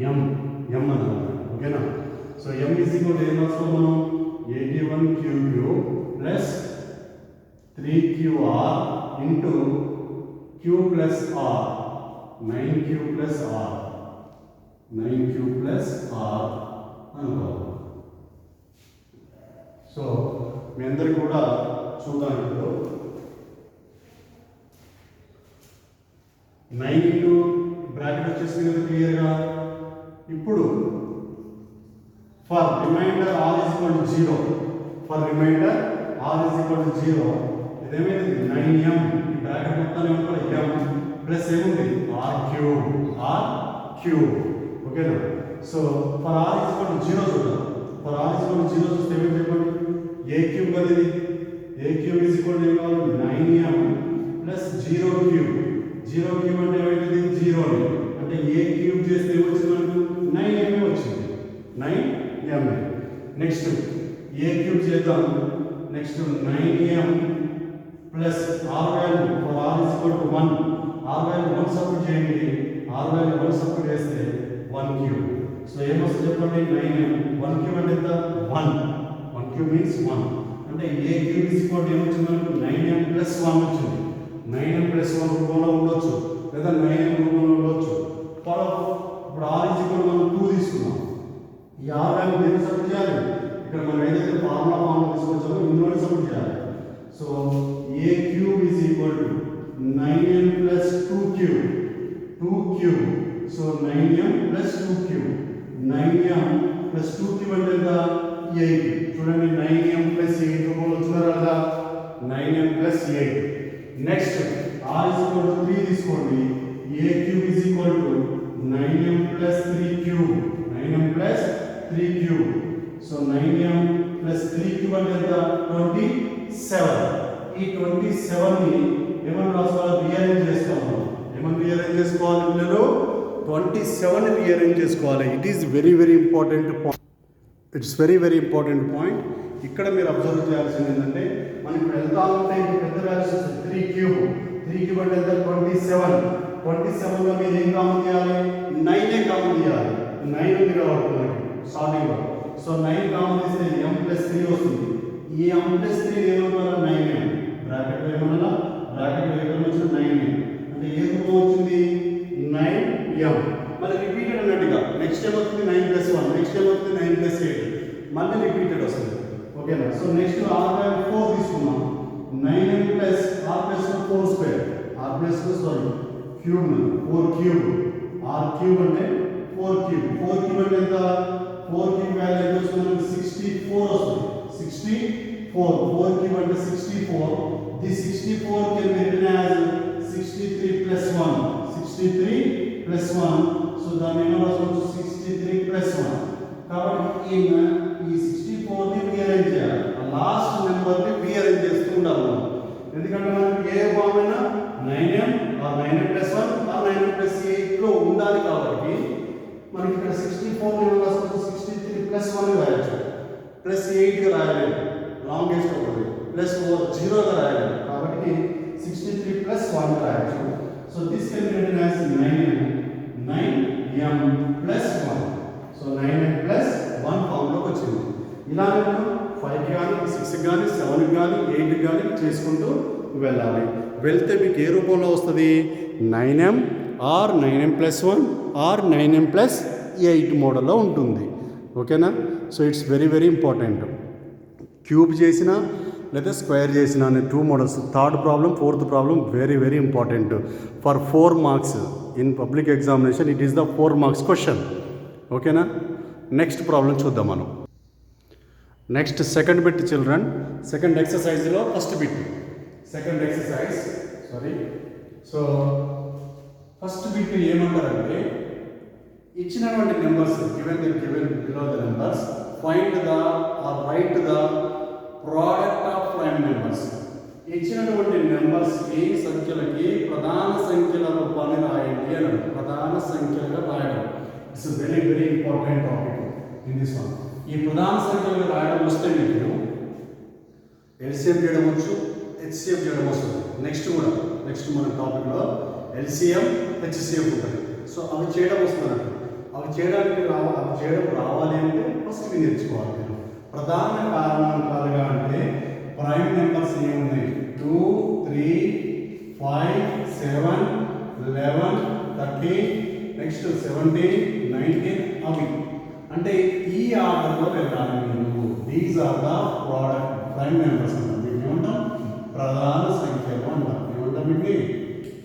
ఎం ఎం అనాలి. ఓకేనా? So m is equal to ఏం రాస్తాం మనం? 81 cube cube plus 3qr into q plus r, 9 cube plus r, 9 cube plus r అనుకోవాలి. సో మీ అందరికి కూడా చూద్దాం. ఇప్పుడు 9 ఇంటూ బ్రాకెట్ వచ్చేసింది కదా క్లియర్గా. ఇప్పుడు for remainder r is equal to 0, for remainder r is equal to 0 ఇదేమైంది 9m, ఈ బ్రాకెట్ మొత్తాన్ని ఏమనుకోవాలి m ప్లస్ ఏముంది ఆర్ క్యూబ్, ఆర్ క్యూబ్. ఓకేనా? So for r is equal to 0 చూద్దాం. For r is equal to 0 చూస్తే ఏమేమి చెప్పండి? ఏ క్యూబ్ కదా ఇది, a cube is equal to ఏం కావాలి? 9m plus 0 cube. 0 క్యూబ్ అంటే ఏమైతుంది? 0 అంటే ఏ క్యూబ్ చేస్తే ఏమొచ్చింది మనకు? 9m వచ్చింది, 9m. నెక్స్ట్ ఏ క్యూబ్ చేద్దాం. Next 9m plus r value for r is equal to 1, r value 1 substitute చేయండి. ఆర్ వాల్యూ 1 సబ్స్టిట్యూట్ చేస్తే 1 క్యూబ్. సో ఏమొస్తుంది చెప్పండి? 9m 1 క్యూబ్ అంటే ఎంత? 1 క్యూబ్ మీన్స్ 1 అంటే ఏ క్యూబ్ ఈజ్ ఈక్వల్ టు ఏమొచ్చింది మనకు? 9m ప్లస్ 1 వచ్చింది. 9m ప్లస్ 1 రూపంలో ఉండొచ్చు, లేదా 9m రూపంలో ఉండొచ్చు. ఇప్పుడు ఆర్ ఈజ్ ఈక్వల్ మనం 2 తీసుకున్నాం. ఈ ఆర్ వాల్యూ దేన్ని సబ్స్టిట్యూట్ చేయాలి? ఇక్కడ మనం ఏదైతే ఫార్ములా తీసుకొచ్చామో ఇందులోనే సబ్స్టిట్యూట్ చేయాలి. So A cube is equal to 9m plus 2 cube, 2 cube. So 9m plus 2 cube, 9m plus 2 cube అంటే ఎంత? 8. చూడండి 9m ప్లస్ 8 రూపంలో వచ్చినారా కదా? 9m plus 8. Next R is equal to 3 తీసుకోండి. A cube is equal to 9m plus 3 cube, 9m plus 3 cube. So 9m plus 3 cube అంటే ఎంత? 27. ఈ 27 ని ఏమని రాసుకోవాలి? రీఅరేంజ్ చేసుకోవాలి. ఏమని రీఅరేంజ్ చేసుకోవాలి? పిల్లలు 27 ని రీఅరేంజ్ చేసుకోవాలి. It is very very important point. It's very very important point. ఇక్కడ మీరు అబ్జర్వ్ చేయాల్సింది ఏంటంటే మనకి వెళ్తా ఉంటే ఇంక పెద్ద వాల్యూస్ 3 క్యూబ్, 3 క్యూబ్ అంటే ఎంత? 27. 27లో మీరు ఏం కామన్ తీయాలి? 9 కామన్ తీయాలి. 9 ఉంది కాబట్టి మనకి స్టార్టింగ్లో. సో 9 కామన్ తీస్తే m+3 వస్తుంది. ఈ m+3 ఏమన్నా 9m బ్రాకెట్లో ఏమన్నా బ్రాకెట్లో ఎక్కడ వచ్చిన 9m అంటే ఏ రూపం వచ్చింది? 9m. మళ్ళీ రిపీటెడ్ అన్నట్టుగా నెక్స్ట్ ఏమవుతుంది? 9+1, నెక్స్ట్ ఏమవుతుంది? 9+8 మళ్ళీ రిపీటెడ్ వస్తుంది. ఓకేనా? సో నెక్స్ట్ r/4 తీసుకున్నాం. 9m plus r+4 square cube 4 cube r cube అంటే 4 క్యూబ్. 4 క్యూబ్ అంటే ఎంత? 4 క్యూబ్ వాల్యూ ఎంత వస్తుంది? 64 వస్తుంది. 64 4 క్యూబ్ అంటే 64. The 64 can be written as 63 plus 1. 63 plus 1. So దాని ఏమో 63 plus 1. కాబట్టి ఈ 64 ని రీఅరేంజ్ చేయాలి. లాస్ట్ నెంబర్ ని రీఅరేంజ్ చేస్తూ ఉండాలి. ఎందుకంటే మనకి ఏ ఫామ్ అయినా 9m or 9m+1 or 9m+8 లో ఉండాలి కాబట్టి మనకి ఇక్కడ 64 ని రాసుకోవచ్చు. 63 plus 1 రాయొచ్చు. +8 గా రాయలేదు. లాంగెస్ట్ ఒకటి. +0 గా రాయలేదు. కాబట్టి 63 plus 1 రాయొచ్చు. So this can be written as 9m plus 1. So 9m+1 form లోకి వచ్చింది. ఇలానే మనం 5 కానీ 6 కానీ 7 కానీ 8 కానీ చేసుకుంటూ వెళ్ళాలి. వెళ్తే మీకు ఏ రూపంలో వస్తుంది? 9m are 9m+1 are 9m+8 మోడల్లో ఉంటుంది. ఓకేనా? So it's very very important. Cube చేసినా లేదా స్క్వేర్ చేసినా అనే 2 models. Third problem, fourth problem very very important for 4 marks in public examination. It is the 4 marks question. ఓకేనా? నెక్స్ట్ ప్రాబ్లం చూద్దాం మనం. Next second bit children. Second ఎక్సర్సైజ్లో first bit. Second exercise so first bit ఏమంటారంటే ఇచ్చినటువంటి numbers given below the numbers find the or write the product of prime numbers. ఇచ్చినటువంటి నెంబర్స్కి సంఖ్యలకి ప్రధాన సంఖ్యల రూపాన్ని రాయండి అన్నాడు. ప్రధాన సంఖ్యలుగా రాయడం it's very very important topic in this one. ఈ ప్రధాన సంఖ్యలు రాయడం వస్తే మీకు ఎల్సిఎం చేయడం వచ్చు, హెచ్సిఎం చేయడం వస్తుంది. నెక్స్ట్ మన టాపిక్లో ఎల్సిఎం హెచ్సిఎం ఉంటుంది. సో అవి చేయడం వస్తుంది. అవి చేయడం రావాలి అంటే ఫస్ట్ మీరు నేర్చుకోవాలి. మీరు ప్రధాన కారణాంకాలుగా అంటే ప్రైమ్ నెంబర్స్ ఏమున్నాయి? 2, 3, 5, 7, 11, 13, నెక్స్ట్ 17, 19 అవి అంటే ఈ ఆర్డర్లో వెళ్ళాలి మీరు. These are the product prime numbers అంటాం. మీకు ఏమంటాం? ప్రధాన సంఖ్యలు అంటాం. ఏమంటాం? మీకు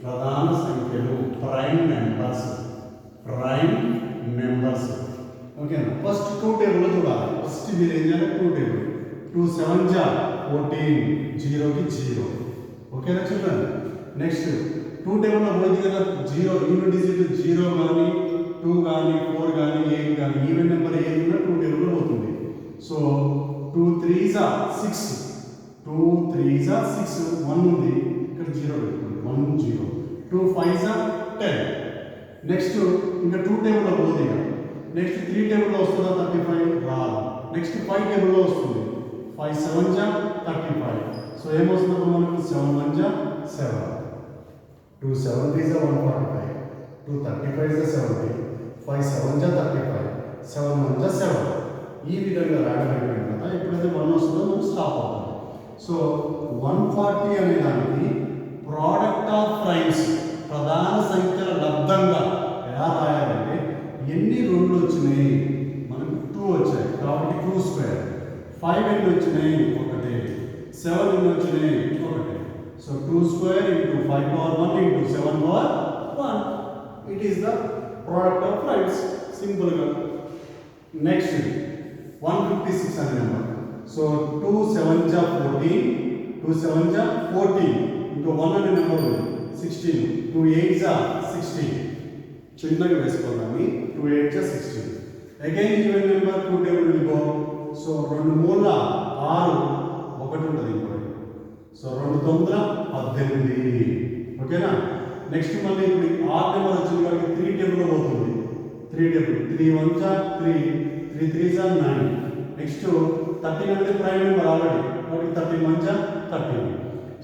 ప్రధాన సంఖ్యలు ప్రైమ్ నెంబర్స్. ఓకేనా? ఫస్ట్ 2 టేబుల్లో చూడాలి. ఫస్ట్ మీరు ఏం చేయాలి? 2 టేబుల్. 2 7 14, 0కి 0. ఓకేనా చూడండి. నెక్స్ట్ 2 టేబుల్లో పోయింది కదా 0 ఈవెన్ డిజిట్ 0 కానీ 2 కానీ 4 కానీ 8 కానీ ఈవెన్ నెంబర్ ఏది ఉన్నా 2 టేబుల్లో పోతుంది. సో 2 3s 6, 2 3s 6, 1 ఉంది ఇక్కడ 0 పెట్టుకోండి. 1 0. 2 5s 10. నెక్స్ట్ ఇంకా 2 టేబుల్లో పోతుంది. నెక్స్ట్ 3 టేబుల్లో వస్తుందా? 35 రాదు. నెక్స్ట్ 5 టేబుల్లో వస్తుంది. 5 7s 35. సో ఏమొస్తుంది మనకు? 7 1s 7. 2 7 3s 145. 2 35s 70. 5 7s 35. 7 1s 7. ఈ విధంగా రాయడం అయిపోయింది కదా. ఎప్పుడైతే 1 వస్తుందో మనం స్టాప్ అవుతాం. సో 140 అనే దానికి ప్రోడక్ట్ ఆఫ్ ప్రైమ్స్ ప్రధాన సంఖ్యల లబ్ధంగా ఎలా రాయాలంటే ఎన్ని 2 వచ్చినాయి? మనకు 2 వచ్చాయి కాబట్టి 2 స్క్వేర్. 5 ఎన్ని వచ్చినాయి? 1. 7 ఎన్ని వచ్చినాయి? 1. So 2 square into 5 power 1 into 7 power 1. It is the product of primes సింపుల్గా. నెక్స్ట్ 156 అనే నెంబర్. సో 2 7s 14, 2 7s 14 ఇంకో 1 అనే నెంబర్ ఉంది 16, 2 8s 16. చిన్నగా వేసుకోవాలి. 2 8s 16. Again even number 2 table will go. So 2 మూల 6, 1 ఉంటుంది ఇంకోటి. సో 2 9 18. ఓకేనా? నెక్స్ట్ మళ్ళీ ఇప్పుడు 6 నెంబర్ వచ్చింది కాబట్టి 3 టేబుల్లో పోతుంది. 3 టేబుల్ 3 1s 3, 3 3s 9. నెక్స్ట్ 13 అంటే ప్రైమ్ నెంబర్ ఆల్రెడీ కాబట్టి 13 1s 13.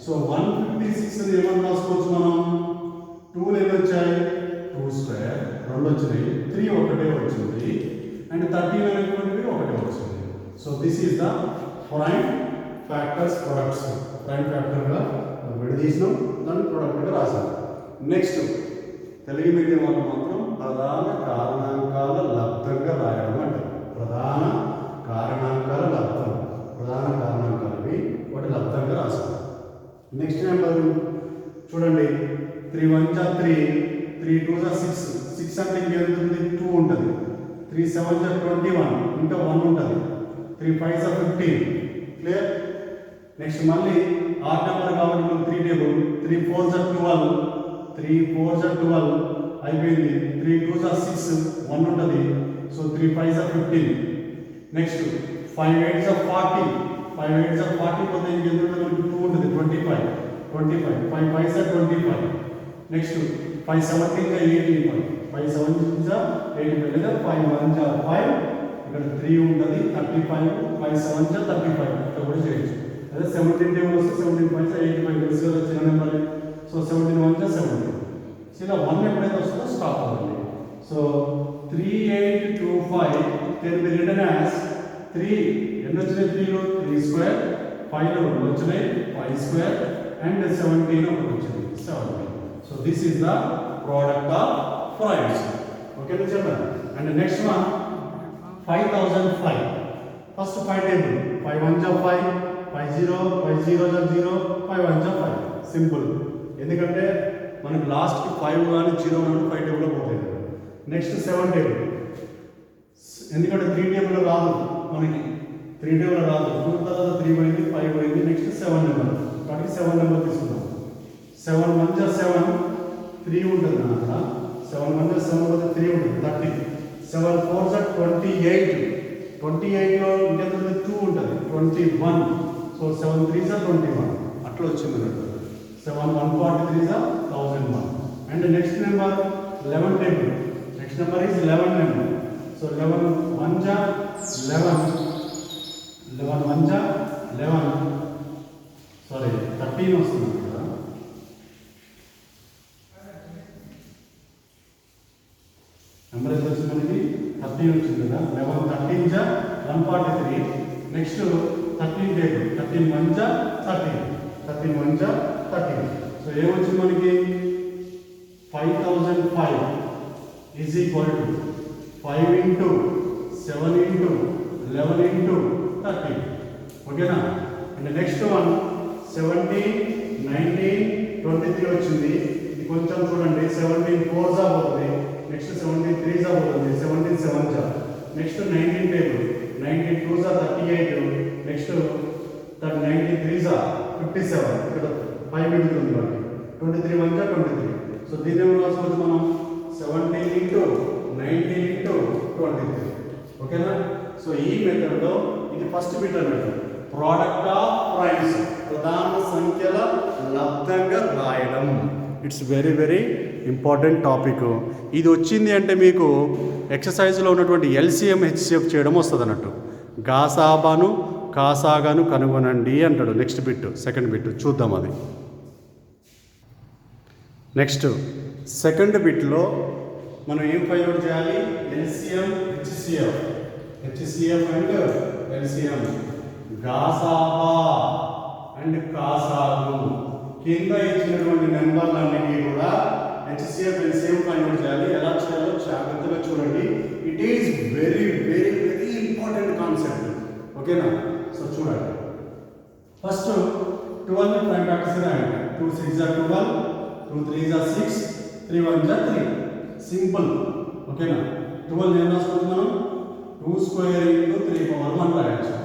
సో 156 అని ఏమని రాసుకోవచ్చు మనం? 2 ఎన్ని వచ్చాయి 2 స్క్వేర్ 2 వచ్చినాయి 3 ఒకటే వచ్చింది అండ్ 13 అనేటువంటివి ఒకటే వచ్చింది. So this is the prime factors products. Prime ఫ్యాక్టర్గా విడదీసినాం, దాన్ని ప్రొడక్ట్గా రాసాం. నెక్స్ట్ తెలుగు మీడియం వాళ్ళు మాత్రం ప్రధాన కారణాంకాల లబ్ధంగా రాయడం అంటారు. ప్రధాన కారణాంకాల లబ్ధం, ప్రధాన కారణాంకాలవి వాటి లబ్ధంగా రాసాం. నెక్స్ట్ నెంబర్ చూడండి 3 1 3 3 2 6 6 అంటే ఇంకేంత ఉంది 2 ఉంటుంది. 3 7 21 ఇంకా 1 ఉంటుంది. 3 5 15 క్లియర్. నెక్స్ట్ మళ్ళీ ఆర్ నెంబర్ కాబట్టి మనం 3 టేబుల్ 3 4 12 3 4 12 అయిపోయింది. 3 2 6 1 ఉంటుంది. సో 3 5 15. నెక్స్ట్ 5 8 40 5 8 40 పోతే ఇంకెంత ఉంటుంది 2 ఉంటుంది 25 25 5 5 25. నెక్స్ట్ 5 17 85 5 17 85 లేదా 5 1 5 ఇక్కడ 3 ఉంటుంది 35 5 7 35 ఇక్కడ కూడా చేయొచ్చు. అదే 17 టేబుల్ వస్తే 17 5 85 తెలుసు కదా చిన్న నెంబర్. సో 17 1 17. సో ఇలా 1 ఎప్పుడైతే వస్తుందో స్టాప్ అవ్వండి. So 3825 can be written as 3 ఎన్ని వచ్చినాయి 3లో 3 స్క్వేర్ 5లో 2 వచ్చినాయి 5 స్క్వేర్ అండ్ 17 ఒకటి వచ్చింది 17. So this is the product of primes. Okay చెప్పండి. And next one 5005. First 5 table 5 1 5 5 0 5 0 0 5 1 5 simple. ఎందుకంటే మనకి లాస్ట్కి 5 కానీ 0 కానీ 5 టేబుల్లో పోతాయి. నెక్స్ట్ 7 టేబుల్ ఎందుకంటే 3 టేబుల్లో రాదు మనకి 3 టేబుల్లో రాదు. 2 తర్వాత 3 పోయింది 5 పోయింది. నెక్స్ట్ 7 నెంబర్ కాబట్టి 7 నెంబర్ తీసుకుందాం. 7 1 7 3 ఉంటుంది అక్కడ 7 1 7 పోతే 3 ఉంటుంది 30. 7 4 28 28లో ఇంకెంత 2 ఉంటుంది 21. సో 7 3 21 అట్లా వచ్చింది. 7 143 1001. And next number 11 table. Next number is 11 number. So 11 1 11 11 1 11 sorry 13 వస్తుంది కదా. నెంబర్ ఎంత వచ్చింది మనకి 13 వచ్చింది కదా. 11 13 143. Next 13 table 13 1 13 13 1 13. సో ఏమొచ్చింది మనకి 5005 is equal to 5 into 7 into 11 into 13. ఓకేనా. అండ్ నెక్స్ట్ వన్ 17 19 23 వచ్చింది. ఇది కొంచెం చూడండి 17 4 పోతుంది. నెక్స్ట్ 17 3 పోతుంది 17 7 నెక్స్ట్ 19 టేబుల్ 19 2 38. నెక్స్ట్ 19 3 57 ఇక్కడ 5 మిగులుతుంది మనకి 23 1 23. సో దీని ఏమో రాసుకోవచ్చు మనం 17 ఇంటూ 19 ఇంటూ 23. ఓకేనా. సో ఈ మెథడ్లో ఇది ఫస్ట్ బిట్ అన్నట్టు ప్రోడక్ట్ ఆఫ్ ప్రైమ్స్ ప్రధాన సంఖ్యల లబ్ధంగా రాయడం. It's very very important topic. ఇది వచ్చింది అంటే మీకు ఎక్సర్సైజ్లో ఉన్నటువంటి ఎల్సిఎం హెచ్సిఎఫ్ చేయడం వస్తుంది అన్నట్టు. గాసాబాను కాసాగాను కనుగొనండి అంటాడు. నెక్స్ట్ బిట్ సెకండ్ బిట్ చూద్దాం. అది నెక్స్ట్ సెకండ్ బిట్లో మనం ఏం ఫైండ్ అవుట్ చేయాలి? LCM HCF. HCF and LCM గాసాబా అండ్ కాసాగు కింద ఇచ్చినటువంటి నెంబర్లన్నిటికీ కూడా హెచ్సిఎఫ్ ఎల్సిఎం ఫైండ్ అవుట్ చేయాలి. ఎలా చేయాలో జాగ్రత్తగా చూడండి. It is very very very important concept. ఓకేనా. సో చూడండి. ఫస్ట్ 12 ప్రైమ్ ఫ్యాక్టర్స్ రాయండి. 2 6 12 2 3 6 3 1 3 సింపుల్. ఓకేనా. 12 ఏం రాసుకోవచ్చు మనం 2 స్క్వేర్ ఇంటూ 3 పవర్ 1 రాయొచ్చు.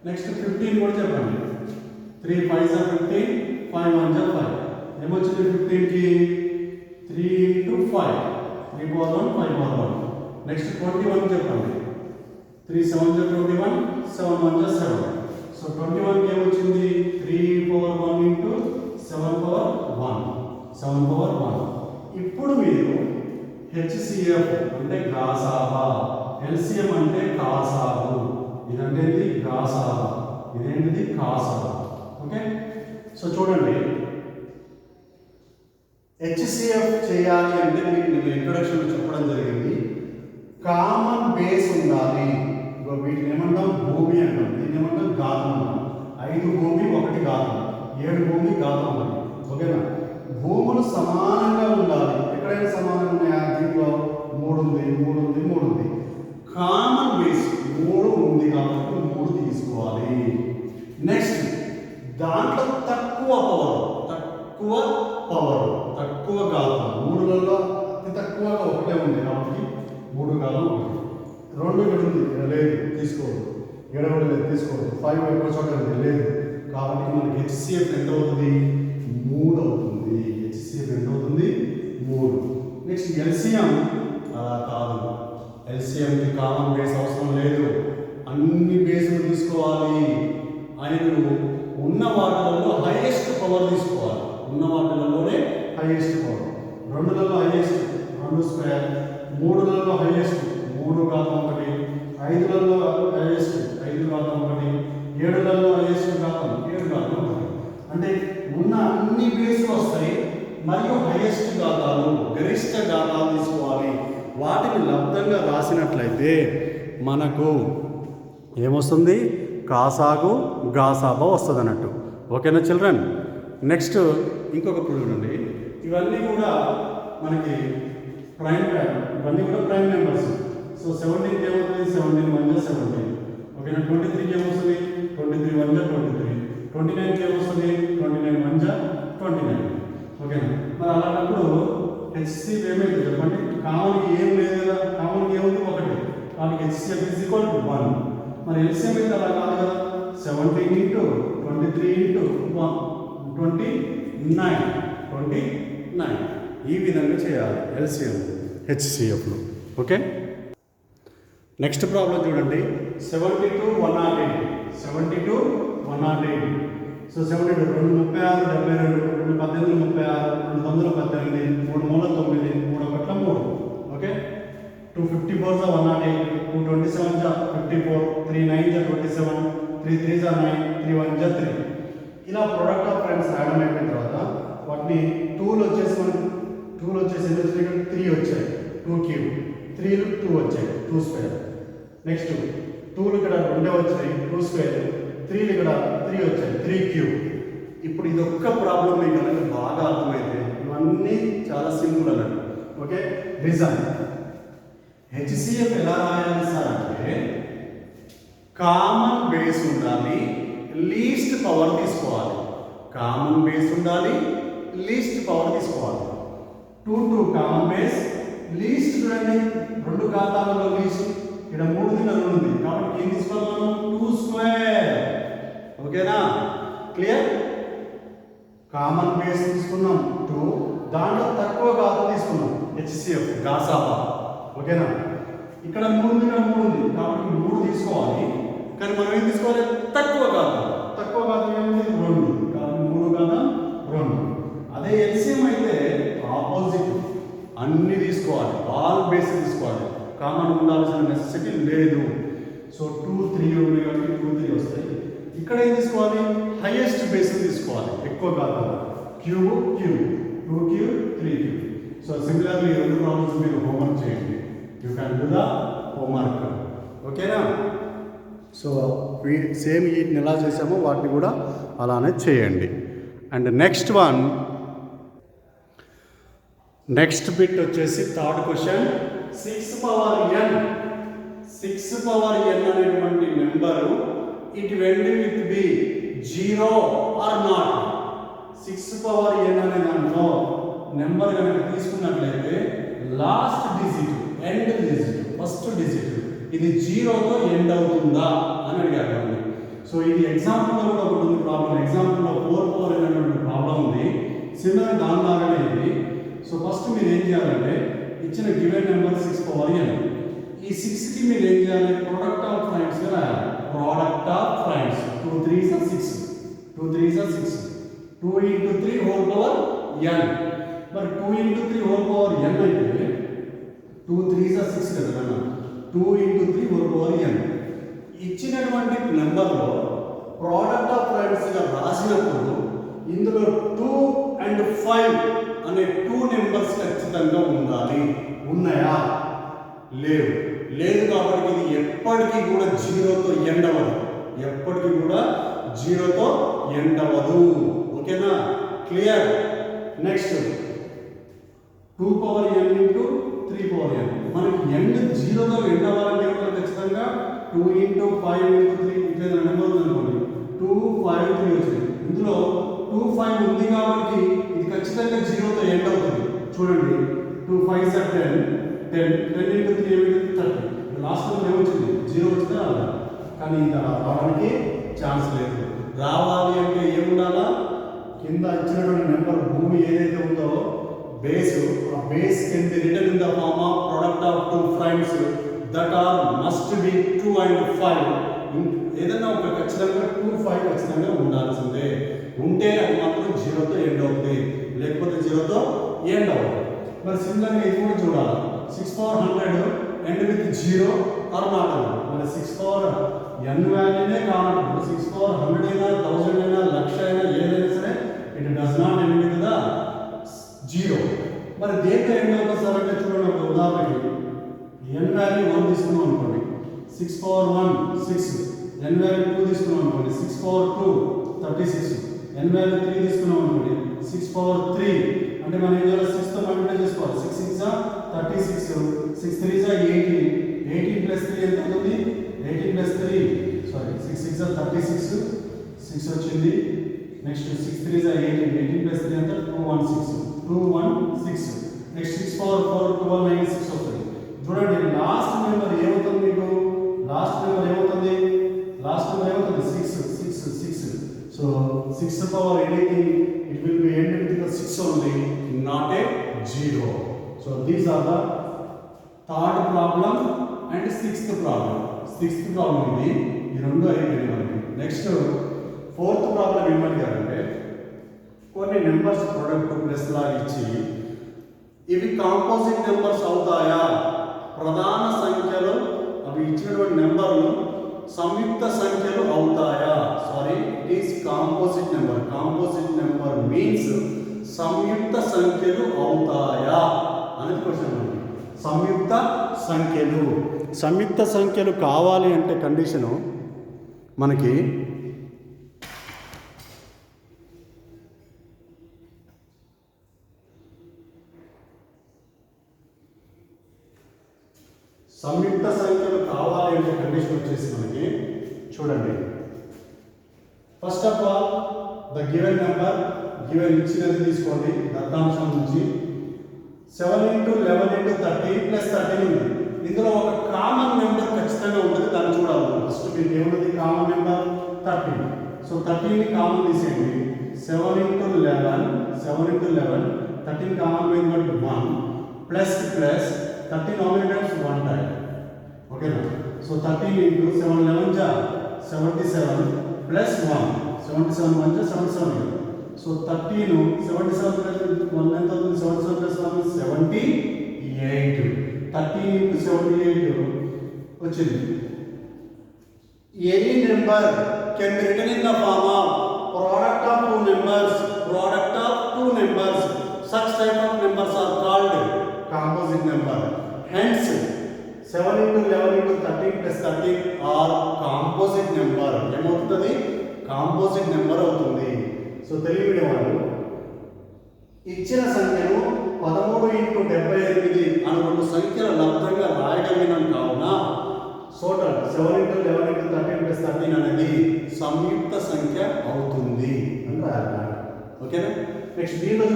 నెక్స్ట్ 15 కూడా చెప్పండి. 3 5 15 5 1 5 ఏమొచ్చింది 15కి 3 ఇంటూ 5 3 పవర్ 1 5 పవర్ 1. నెక్స్ట్ 21 చెప్పండి. 3 7 21 7 1 7. సో 21కి ఏమొచ్చింది 3 పవర్ 1 ఇంటూ 7 పవర్ 1 7 పవర్ 1. ఇప్పుడు మీరు హెచ్సిఎఫ్ అంటే గాసాబా, ఎల్సిఎం అంటే కాసాగు. ఇదంటే గాసాబా, ఇదేంటిది కాసాబా. ఓకే. సో చూడండి హెచ్సిఎఫ్ చేయాలి అంటే మీకు నేను ఇంట్రొడక్షన్ చెప్పడం జరిగింది. కామన్ బేస్ ఉండాలి. వీటిని ఏమంటాం? భూమి అంటాం. దీన్ని ఏమంటాం? ఘాతం అంటాం. 5 భూమి 1 ఘాతం, 7 భూమి ఘాతం అని. ఓకేనా? భూములు సమానంగా ఉండాలి. ఎక్కడైనా సమానంగా ఉన్నాయా? దీంట్లో 3 ఉంది, 3 ఉంది, 3 ఉంది. కామన్ బేస్ 3 ఉంది కాబట్టి 3 తీసుకోవాలి. నెక్స్ట్ దాంట్లో తక్కువ పవర్ తక్కువ ఘాతం 3లలో అతి తక్కువగా 1 ఉంది కాబట్టి 3 ఘాతం 1. 2 ఇక్కడ ఉంది, లేదు తీసుకోవద్దు. 7 కూడా లేదు తీసుకోవద్దు. 5 ఎక్కువ చోట ఉంది, లేదు. కాబట్టి మనకి హెచ్సిఎఫ్ ఎంత అవుతుంది? 3 అవుతుంది. హెచ్సిఎఫ్ ఎంత అవుతుంది? 3. నెక్స్ట్ ఎల్సిఎం అలా కాదు. ఎల్సిఎంకి కామన్ బేస్ అవసరం లేదు, అన్ని బేసులు తీసుకోవాలి. అని ఉన్న వాటిలలో హైయెస్ట్ పవర్ తీసుకోవాలి. ఉన్న వాటిలలోనే హైయెస్ట్ పవర్. 2లలో హైయెస్ట్ 2 స్క్వేర్, 3లలో హైయెస్ట్ 3 ఘాతం 1, 5లలో హైయెస్ట్ 5 ఘాతం 1, 7లలో హైయెస్ట్ ఘాతం 7 ఘాతం 1. అంటే ఉన్న అన్ని బేసులు వస్తాయి మరియు హైయెస్ట్ ఘాతాలు గరిష్ట ఘాతాలు తీసుకోవాలి. వాటిని లబ్ధంగా రాసినట్లయితే మనకు ఏమొస్తుంది? కాసాగు గాసాబా వస్తుంది అన్నట్టు. ఓకేనా చిల్డ్రన్? నెక్స్ట్ ఇంకొక ప్రూవ్ అండి. ఇవన్నీ కూడా మనకి ఇవన్నీ కూడా ప్రైమ్ నెంబర్స్. సో 17కి ఏమవుతుంది? 17 1 17. ఓకేనా? 23కి ఏమొస్తుంది? 23 1 23. 29కి ఏమొస్తుంది? 29 1 29. ఓకేనా? మరి అలాంటప్పుడు హెచ్సిఎఫ్ ఏమైంది చెప్పండి? కామన్కి ఏం లేదు కదా, కామన్కి ఏముంది? 1. కాబట్టి హెచ్సిఎఫ్ ఈజ్ ఈక్వల్ టు 1. మరి ఎల్సిఎం అయితే అలా కాదు కదా. 17 ఇంటూ 23 ఇంటూ 1 29. ఈ విధంగా చేయాలి ఎల్సిఎం హెచ్సిఎఫ్లో. ఓకే. నెక్స్ట్ ప్రాబ్లం చూడండి. 72 108. 72 108. సో 72 2 36 72, 2 18 36, 2 9 18, 3 3 9, 3 1 3. ఓకే. 2 54 108, 2 27 54, 3 9 27, 3 3 9, 3 1 3. ఇలా ప్రొడక్ట్ ఆఫ్ ఫ్రెండ్స్ రాయడం అయిపోయిన తర్వాత వాటిని 2లు వచ్చేసి మనకి 2లు వచ్చేసి 3 వచ్చాయి, 2 క్యూబ్, 3లు 2 వచ్చాయి, 2 స్క్వేర్. నెక్స్ట్ 2లు ఇక్కడ 2 వచ్చాయి, 2 స్క్వేర్. 3లు ఇక్కడ 3 వచ్చాయి, 3 క్యూబ్. ఇప్పుడు ఇది ఒక్క ప్రాబ్లం మీకు కనుక బాగా అర్థమైతే ఇవన్నీ చాలా సింపుల్ అన్నట్టు. ఓకే. రీజన్ హెచ్సిఎఫ్ ఎలా రాయాలి సార్ అంటే కామన్ బేస్ ఉండాలి, లీస్ట్ పవర్ తీసుకోవాలి. కామన్ బేస్ ఉండాలి, లీస్ట్ పవర్ తీసుకోవాలి. 2 2 కామన్ బేస్, లీస్ట్ చూడండి 2 ఘాతాలలో లీస్ట్ ఇక్కడ 3 దిన 2 ఉంది కాబట్టి ఏం తీసుకోవాలి మనం? 2 స్క్వేర్. ఓకేనా? క్లియర్? కామన్ బేస్ తీసుకున్నాం 2, దాంట్లో తక్కువ ఘాతం తీసుకున్నాం హెచ్సిఎఫ్ గాసాబా. ఓకేనా? ఇక్కడ 3 ఉంది, ఇక్కడ 3 ఉంది కాబట్టి 3 తీసుకోవాలి. కానీ మనం ఏం తీసుకోవాలి? తక్కువ ఘాతం. తక్కువ ఘాతం ఏముంది? 2 కాబట్టి 3 ఘాతం 2. అదే ఎల్సిఎం అయితే ఆపోజిట్, అన్ని తీసుకోవాలి, ఆల్ బేస్ తీసుకోవాలి. కామన్ ఉండాల్సిన నెసెసిటీ లేదు. సో 2 3 ఉన్నాయి కాబట్టి 2 3 వస్తాయి. ఇక్కడ ఏం తీసుకోవాలి? హైయెస్ట్ బేస్ తీసుకోవాలి, ఎక్కువ ఘాతం. Cube cube, 2 cube 3 cube. So similarly 2 problems మీరు హోంవర్క్ చేయండి. You can do the homework. ఓకేనా? సో సేమ్ వీటిని ఎలా చేసామో వాటిని కూడా అలానే చేయండి. అండ్ నెక్స్ట్ బిట్ వచ్చేసి థర్డ్ క్వశ్చన్. 6 పవర్ n అనేటువంటి number it end with be 0 or not. 6 power n అనే దాంట్లో నెంబర్ కనుక తీసుకున్నట్లయితే last digit, end digit, first digit ఇది 0తో ఎండ్ అవుతుందా అని అడిగారు. సో ఇది ఎగ్జాంపుల్లో కూడా ఒకటి ఉంది ప్రాబ్లం. ఎగ్జాంపుల్లో 4 4 అనేటువంటి ప్రాబ్లం ఉంది. సిమిలర్ దానిలాగానే ఇది. సో ఫస్ట్ మీరు ఏం చేయాలంటే ఇచ్చిన గివెన్ నెంబర్ 6 పవర్ n. ఈ 6కి మీరు ఏం చేయాలి? ప్రొడక్ట్ ఆఫ్ ప్రైమ్స్గా రాయాలి. Product of primes 2 3s are 6, 2 3s are 6, 2 into 3 whole power n. మరి 2 into 3 whole power n అయితే 2 3s are 6 కదా. 2 into 3 whole power n. ఇచ్చినటువంటి నెంబర్లో ప్రోడక్ట్ ఆఫ్ ప్రైమ్స్గా రాసినప్పుడు ఇందులో 2 అండ్ 5 అనే 2 నెంబర్స్ ఖచ్చితంగా ఉండాలి. ఉన్నాయా? లేవు. లేదు కాబట్టి ఇది ఎప్పటికీ కూడా జీరోతో ఎండ్ అవ్వదు. ఎప్పటికీ కూడా జీరోతో ఎండ్ అవ్వదు. ఓకేనా? Clear? Next 2 power n into 3 power n. మనకి ఎండ్ జీరోతో ఎండ్ అవ్వాలంటే ఖచ్చితంగా 2 ఇంటూ 5 ఇంటూ 3 ఇట్లా నెంబర్ ఉందనుకోండి, 2 5 3 వచ్చింది. ఇందులో 2 5 ఉంది కాబట్టి ఇది ఖచ్చితంగా జీరోతో ఎండ్ అవుతుంది. చూడండి, 2 5 10 10 10 ఇంటూ 3 30. లాస్ట్ నెంబర్ ఏమొచ్చింది? జీరో వచ్చిందా రాదా? కానీ ఇది రావడానికి ఛాన్స్ లేదు. రావాలి అంటే ఏముండాలా? కింద ఇచ్చినటువంటి నెంబర్ భూమి ఏదైతే ఉందో బేస్, ఆ base can be written in the form of product of 2 primes that are must be 2 and 5. ఏదైనా ఒక ఖచ్చితంగా 2 5 ఖచ్చితంగా ఉండాల్సిందే. ఉంటే అది మాత్రం జీరోతో ఎండ్ అవుతుంది, లేకపోతే జీరోతో ఎండ్ అవ్వదు. మరి సింపుల్గా ఇది కూడా చూడాలి. 6 power 100 end with zero or not అవ్వదు. మరి 6 పవర్ n వాల్యూనే కానప్పుడు 6 పవర్ 100 అయినా 1000 అయినా 1,00,000 అయినా ఏదైనా సరే it does not end with the zero. మరి దేంతో ఎండ్ అవుతుంది సార్ అంటే చూడండి, ఒక ఉదాహరణకి n వాల్యూ 1 తీసుకున్నాం అనుకోండి, 6 పవర్ 1 6, n వాల్యూ 2 తీసుకున్నాం అనుకోండి, 6 పవర్ 2 36, n వాల్యూ 3 తీసుకున్నాం అనుకోండి, 6 పవర్ 3. అంటే మనం ఏం చేయాలి? 6 తో మల్టిప్లై చేసుకోవాలి. 6 6 36, 6 3 18, 18 ప్లస్ 3 ఎంత అవుతుంది? 18 ప్లస్ 3 సారీ 6 6 36, 6 వచ్చింది. నెక్స్ట్ 6 3 18, 18 ప్లస్ 3 ఎంత? 216, 216. నెక్స్ట్ 6 పవర్ 4 12 96 వస్తుంది. చూడండి, లాస్ట్ నెంబర్ ఏమవుతుంది మీకు? లాస్ట్ నెంబర్ ఏమవుతుంది? 6 6 6. So 6 power anything it will be ended with the 6 only, not a 0. So these are the third problem and sixth problem. Sixth problem ఇది ఈ రెండు అయిపోయినాయి మనకి. నెక్స్ట్ ఫోర్త్ ప్రాబ్లం ఏమంటారంటే, కొన్ని నెంబర్స్ ప్రొడక్ట్ ప్లస్ లాగా ఇచ్చి ఇవి కాంపోజిట్ నెంబర్స్ అవుతాయా? ప్రధాన సంఖ్యలు అవి ఇచ్చినటువంటి నెంబర్లు సంయుక్త సంఖ్యలు అవుతాయా? Sorry, it is composite number. Composite number means సంయుక్త సంఖ్యలు అవుతాయా అనేది క్వశ్చన్ మనకి. సంయుక్త సంఖ్యలు కావాలి అంటే కండిషను మనకి సంయుక్త సంఖ్యలు కావాలి అంటే కండిషన్ వచ్చేసి మనకి చూడండి, first of all the given number, given ఇచ్చినది తీసుకోండి దత్తాంశం నుంచి. 7 into 11 into 13 plus 13 ఉంది. ఇందులో ఒక కామన్ నెంబర్ ఖచ్చితంగా ఉంటుంది, దాన్ని చూడాలి. ఫస్ట్ మీకు ఏమున్నది? Common number 13. సో 13 ని కామన్ తీసేయండి. 7 into 11 13 కామన్ పోయింది కాబట్టి 1 plus 13 how many times? 1 time. ఓకేనా? సో 13 into 7 11 జా 77 ప్లస్ 1 77 1 జా 77. సో 13 77 ప్లస్ 1 ఎంత అవుతుంది? 77 ప్లస్ 1 78. 13 into 78 వచ్చింది. Any number can be written in the form of product of two numbers. Such type of numbers are called composite number. Hence 7 into 11 into 13 plus 13 are composite number. ఏమవుతుంది? Composite number అవుతుంది. సో తెలియని వాళ్ళు ఇచ్చిన సంఖ్యను 13 into 78 అని రెండు సంఖ్యల లబ్ధంగా రాయగలిగినాం కావున టోటల్ 7 into 11 into 13 plus 13 అనేది సంయుక్త సంఖ్య అవుతుంది అని రాయాలి. ఓకేనా? నెక్స్ట్ దీంట్లో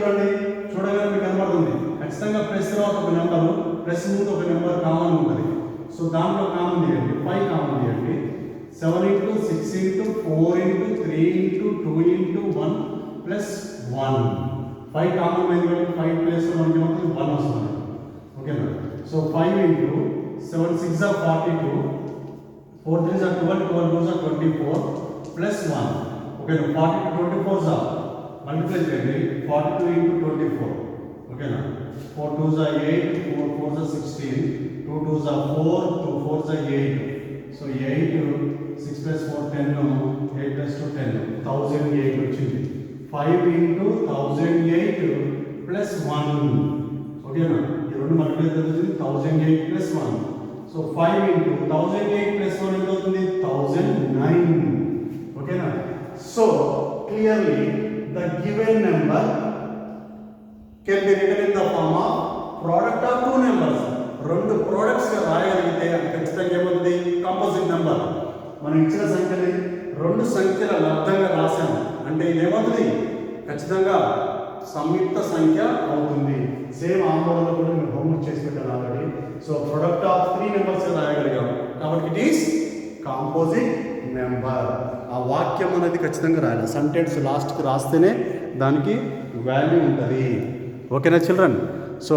చూడగానే మీకు కనబడుతుంది ఖచ్చితంగా ప్లస్ తర్వాత ఒక నెంబర్, ప్లస్ ముందు ఒక నెంబర్ కామన్ ఉంటుంది. సో దాంట్లో కామన్ తీయండి, 5 కామన్ తీయండి. 7 into 6 into 4 into 3 into 2 into 1 plus 1. 5 common పోయింది కాబట్టి 5 ప్లస్ మనకి ఏమవుతుంది? 1 వస్తుంది. ఓకేనా? So 5 into 7 6 are 42, 4 3 are 12, 12 2 are 24 plus 1. ఓకేనా? 40 to 24 are మల్టిప్లై చేయండి. 42 into 24. ఓకేనా? 4 2 are 8, 4 4 are 16, 2 2 are 4, 2 4 are 8. So 8 6 plus 4 10, 8 plus 2 10, 1008 వచ్చింది. 5 into 1008 plus 1. ఓకేనా, ఈ రెండు మల్టిప్లై అవుతుంది 1008 plus 1. సో 5 into 1008 plus 1 ఎంత అవుతుంది 1009. ఓకేనా, so clearly the given number can be written in the form of product of two numbers. రెండు ప్రొడక్ట్స్ గా రాయగలిగితే అది ఖచ్చితంగా ఏమవుతుంది కాంపోజిట్ నెంబర్. మనం ఇచ్చిన సంఖ్యని రెండు సంఖ్యల లబ్ధంగా రాసాము అంటే ఇదేమవుతుంది ఖచ్చితంగా సంయుక్త సంఖ్య అవుతుంది. సేమ్ ఆ మోడల్లో కూడా మీరు హోంవర్క్ చేసి పెట్టాను already. So product of 3 numbers రాయగలిగాం కాబట్టి ఇట్ ఈస్ కాంపోజిట్ నెంబర్. ఆ వాక్యం అనేది ఖచ్చితంగా రాయాలి. సెంటెన్స్ లాస్ట్కి రాస్తేనే దానికి వాల్యూ ఉంటుంది. ఓకేనా చిల్డ్రన్? సో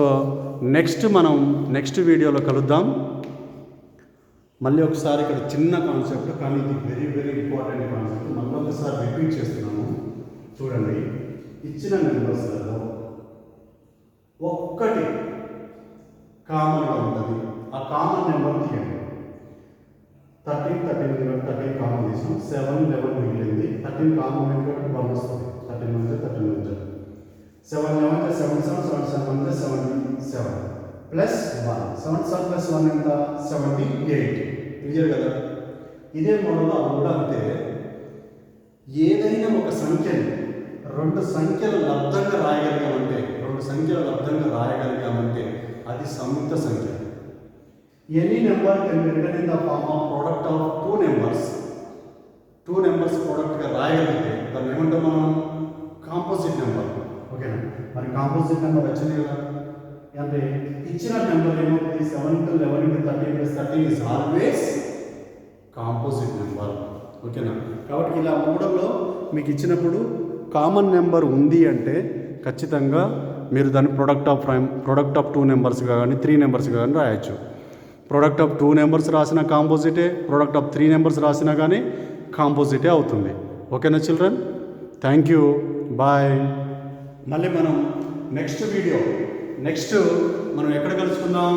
మనం నెక్స్ట్ వీడియోలో కలుద్దాం. మళ్ళీ ఒకసారి ఇక్కడ చిన్న కాన్సెప్ట్ కానీ ఇది వెరీ వెరీ ఇంపార్టెంట్ కాన్సెప్ట్. మళ్ళీ ఒకసారి రిపీట్ చేస్తున్నాము. చూడండి, ఇచ్చిన నెంబర్స్లలో ఒక్కటి కామన్గా ఉంటుంది. ఆ కామన్ నెంబర్ తీయండి. 13 కామన్ తీసాం. 7 11 మిగిలింది. 13 కామన్ నెంబర్ 1 వస్తుంది. 13 నుంచి 7 11 77 77 ప్లస్ 1 77 ప్లస్ 1 ఎంత 78. క్లియర్ కదా? ఇదే మోడల్లో అది కూడా అంతే. ఏదైనా ఒక సంఖ్యని రెండు సంఖ్యల లబ్ధంగా రాయగలిగామంటే అది సంయుక్త సంఖ్య. Any number can be written in the form of product of two numbers ప్రోడక్ట్గా రాయగలిగితే దాన్ని ఏమంటాం మనం కాంపోజిట్ నెంబర్. ఓకేనా? మరి కాంపోజిట్ నెంబర్ వచ్చింది కదా అంటే ఇచ్చిన నెంబర్ ఏమవుతుంది 7 into 11 into 13 plus 13 is always composite number. ఓకేనా? కాబట్టి ఇలా మోడల్లో మీకు ఇచ్చినప్పుడు కామన్ నెంబర్ ఉంది అంటే ఖచ్చితంగా మీరు దాన్ని ప్రొడక్ట్ ఆఫ్ 2 నెంబర్స్గా కానీ 3 నెంబర్స్గా కానీ రాయొచ్చు. ప్రొడక్ట్ ఆఫ్ 2 నెంబర్స్ రాసిన కాంపోజిటే, ప్రొడక్ట్ ఆఫ్ 3 నెంబర్స్ రాసినా కానీ కాంపోజిటే అవుతుంది. ఓకేనా చిల్డ్రన్? Thank you, bye. మళ్ళీ మనం నెక్స్ట్ మనం ఎక్కడ కలుసుకుందాం?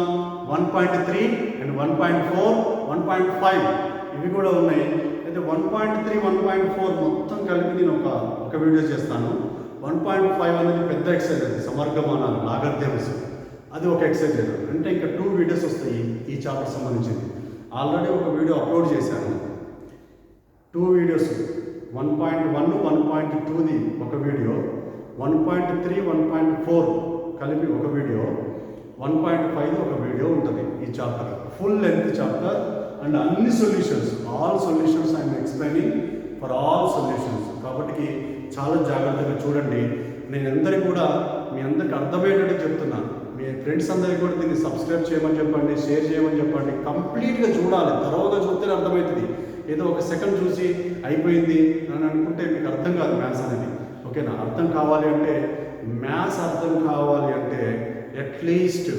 1.3 అండ్ 1.4 1.5 ఇవి కూడా ఉన్నాయి. అయితే 1.3 1.4 మొత్తం కలిపి నేను ఒక వీడియో చేస్తాను. 1.5 అనేది పెద్ద ఎక్సర్సైజ్, అది సమర్గమానాలు లాగర్థ్యమ్స్, అది ఒక ఎక్సర్సైజ్. అంటే ఇంకా 2 వీడియోస్ వస్తాయి ఈ చాప్టర్ సంబంధించింది. ఆల్రెడీ ఒక వీడియో అప్లోడ్ చేశాను. 2 వీడియోస్ 1.1 1.2ది ఒక వీడియో, 1.3 1.4 కలిపి ఒక వీడియో, 1.5 ఒక వీడియో ఉంటుంది ఈ chapter. Full length chapter and అన్ని solutions, all solutions I'm explaining for all solutions. కాబట్టి చాలా జాగ్రత్తగా చూడండి. నేను అందరికీ కూడా మీ అందరికి అర్థమయ్యేటట్టు చెప్తున్నాను. మీ ఫ్రెండ్స్ అందరికీ కూడా దీన్ని సబ్స్క్రైబ్ చేయమని చెప్పండి, షేర్ చేయమని చెప్పండి. కంప్లీట్గా చూడాలి, తర్వాతగా చూస్తేనే అర్థమవుతుంది. ఏదో ఒక సెకండ్ చూసి అయిపోయింది అని అనుకుంటే మీకు అర్థం కాదు మ్యాథ్స్ అనేది. ఓకేనా? అర్థం కావాలి అంటే అట్లీస్ట్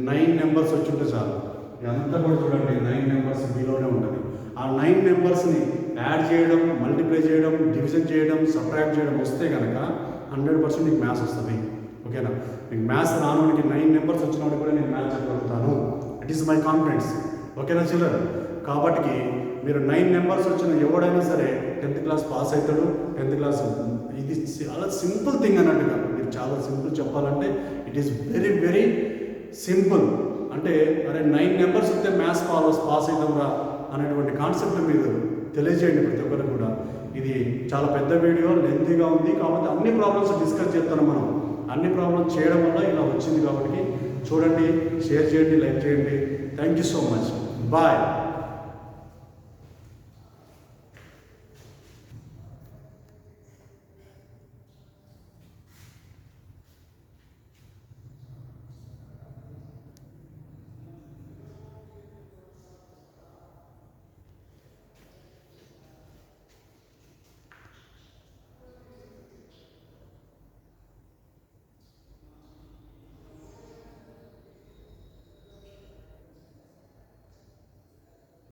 9 నెంబర్స్ వచ్చి ఉంటే చాలు. ఇదంతా కూడా చూడండి 9 నెంబర్స్ బిలోనే ఉంటుంది. ఆ 9 నెంబర్స్ని యాడ్ చేయడం, మల్టిప్లై చేయడం, డివిజన్ చేయడం, సబ్ట్రాక్ట్ చేయడం వస్తే కనుక 100% మీకు మ్యాథ్స్ వస్తుంది. ఓకేనా? మీకు మ్యాథ్స్ రానోడికి 9 నెంబర్స్ వచ్చినోడికి కూడా నేను మ్యాథ్స్ చెప్పగలుగుతాను. It is my confidence. ఓకేనా చిల్డ్రన్? కాబట్టి మీరు 9 నెంబర్స్ వచ్చిన ఎవడైనా సరే 10th క్లాస్ పాస్ అవుతాడు. 10th క్లాస్ ఇది చాలా సింపుల్ థింగ్ అన్నట్టుగా, మీరు చాలా సింపుల్ చెప్పాలంటే it is very very simple. అంటే అరే 9 నెంబర్స్ వస్తే మ్యాథ్స్ పాస్ అవుతాంరా అనేటువంటి కాన్సెప్ట్ మీరు తెలియజేయండి ప్రతి ఒక్కరు కూడా. ఇది చాలా పెద్ద వీడియో, లెంతీగా ఉంది కాబట్టి అన్ని ప్రాబ్లమ్స్ డిస్కస్ చేస్తాను మనం. అన్ని ప్రాబ్లమ్స్ చేయడం వల్ల ఇలా వచ్చింది కాబట్టి చూడండి, షేర్ చేయండి, లైక్ చేయండి. Thank you so much. Bye.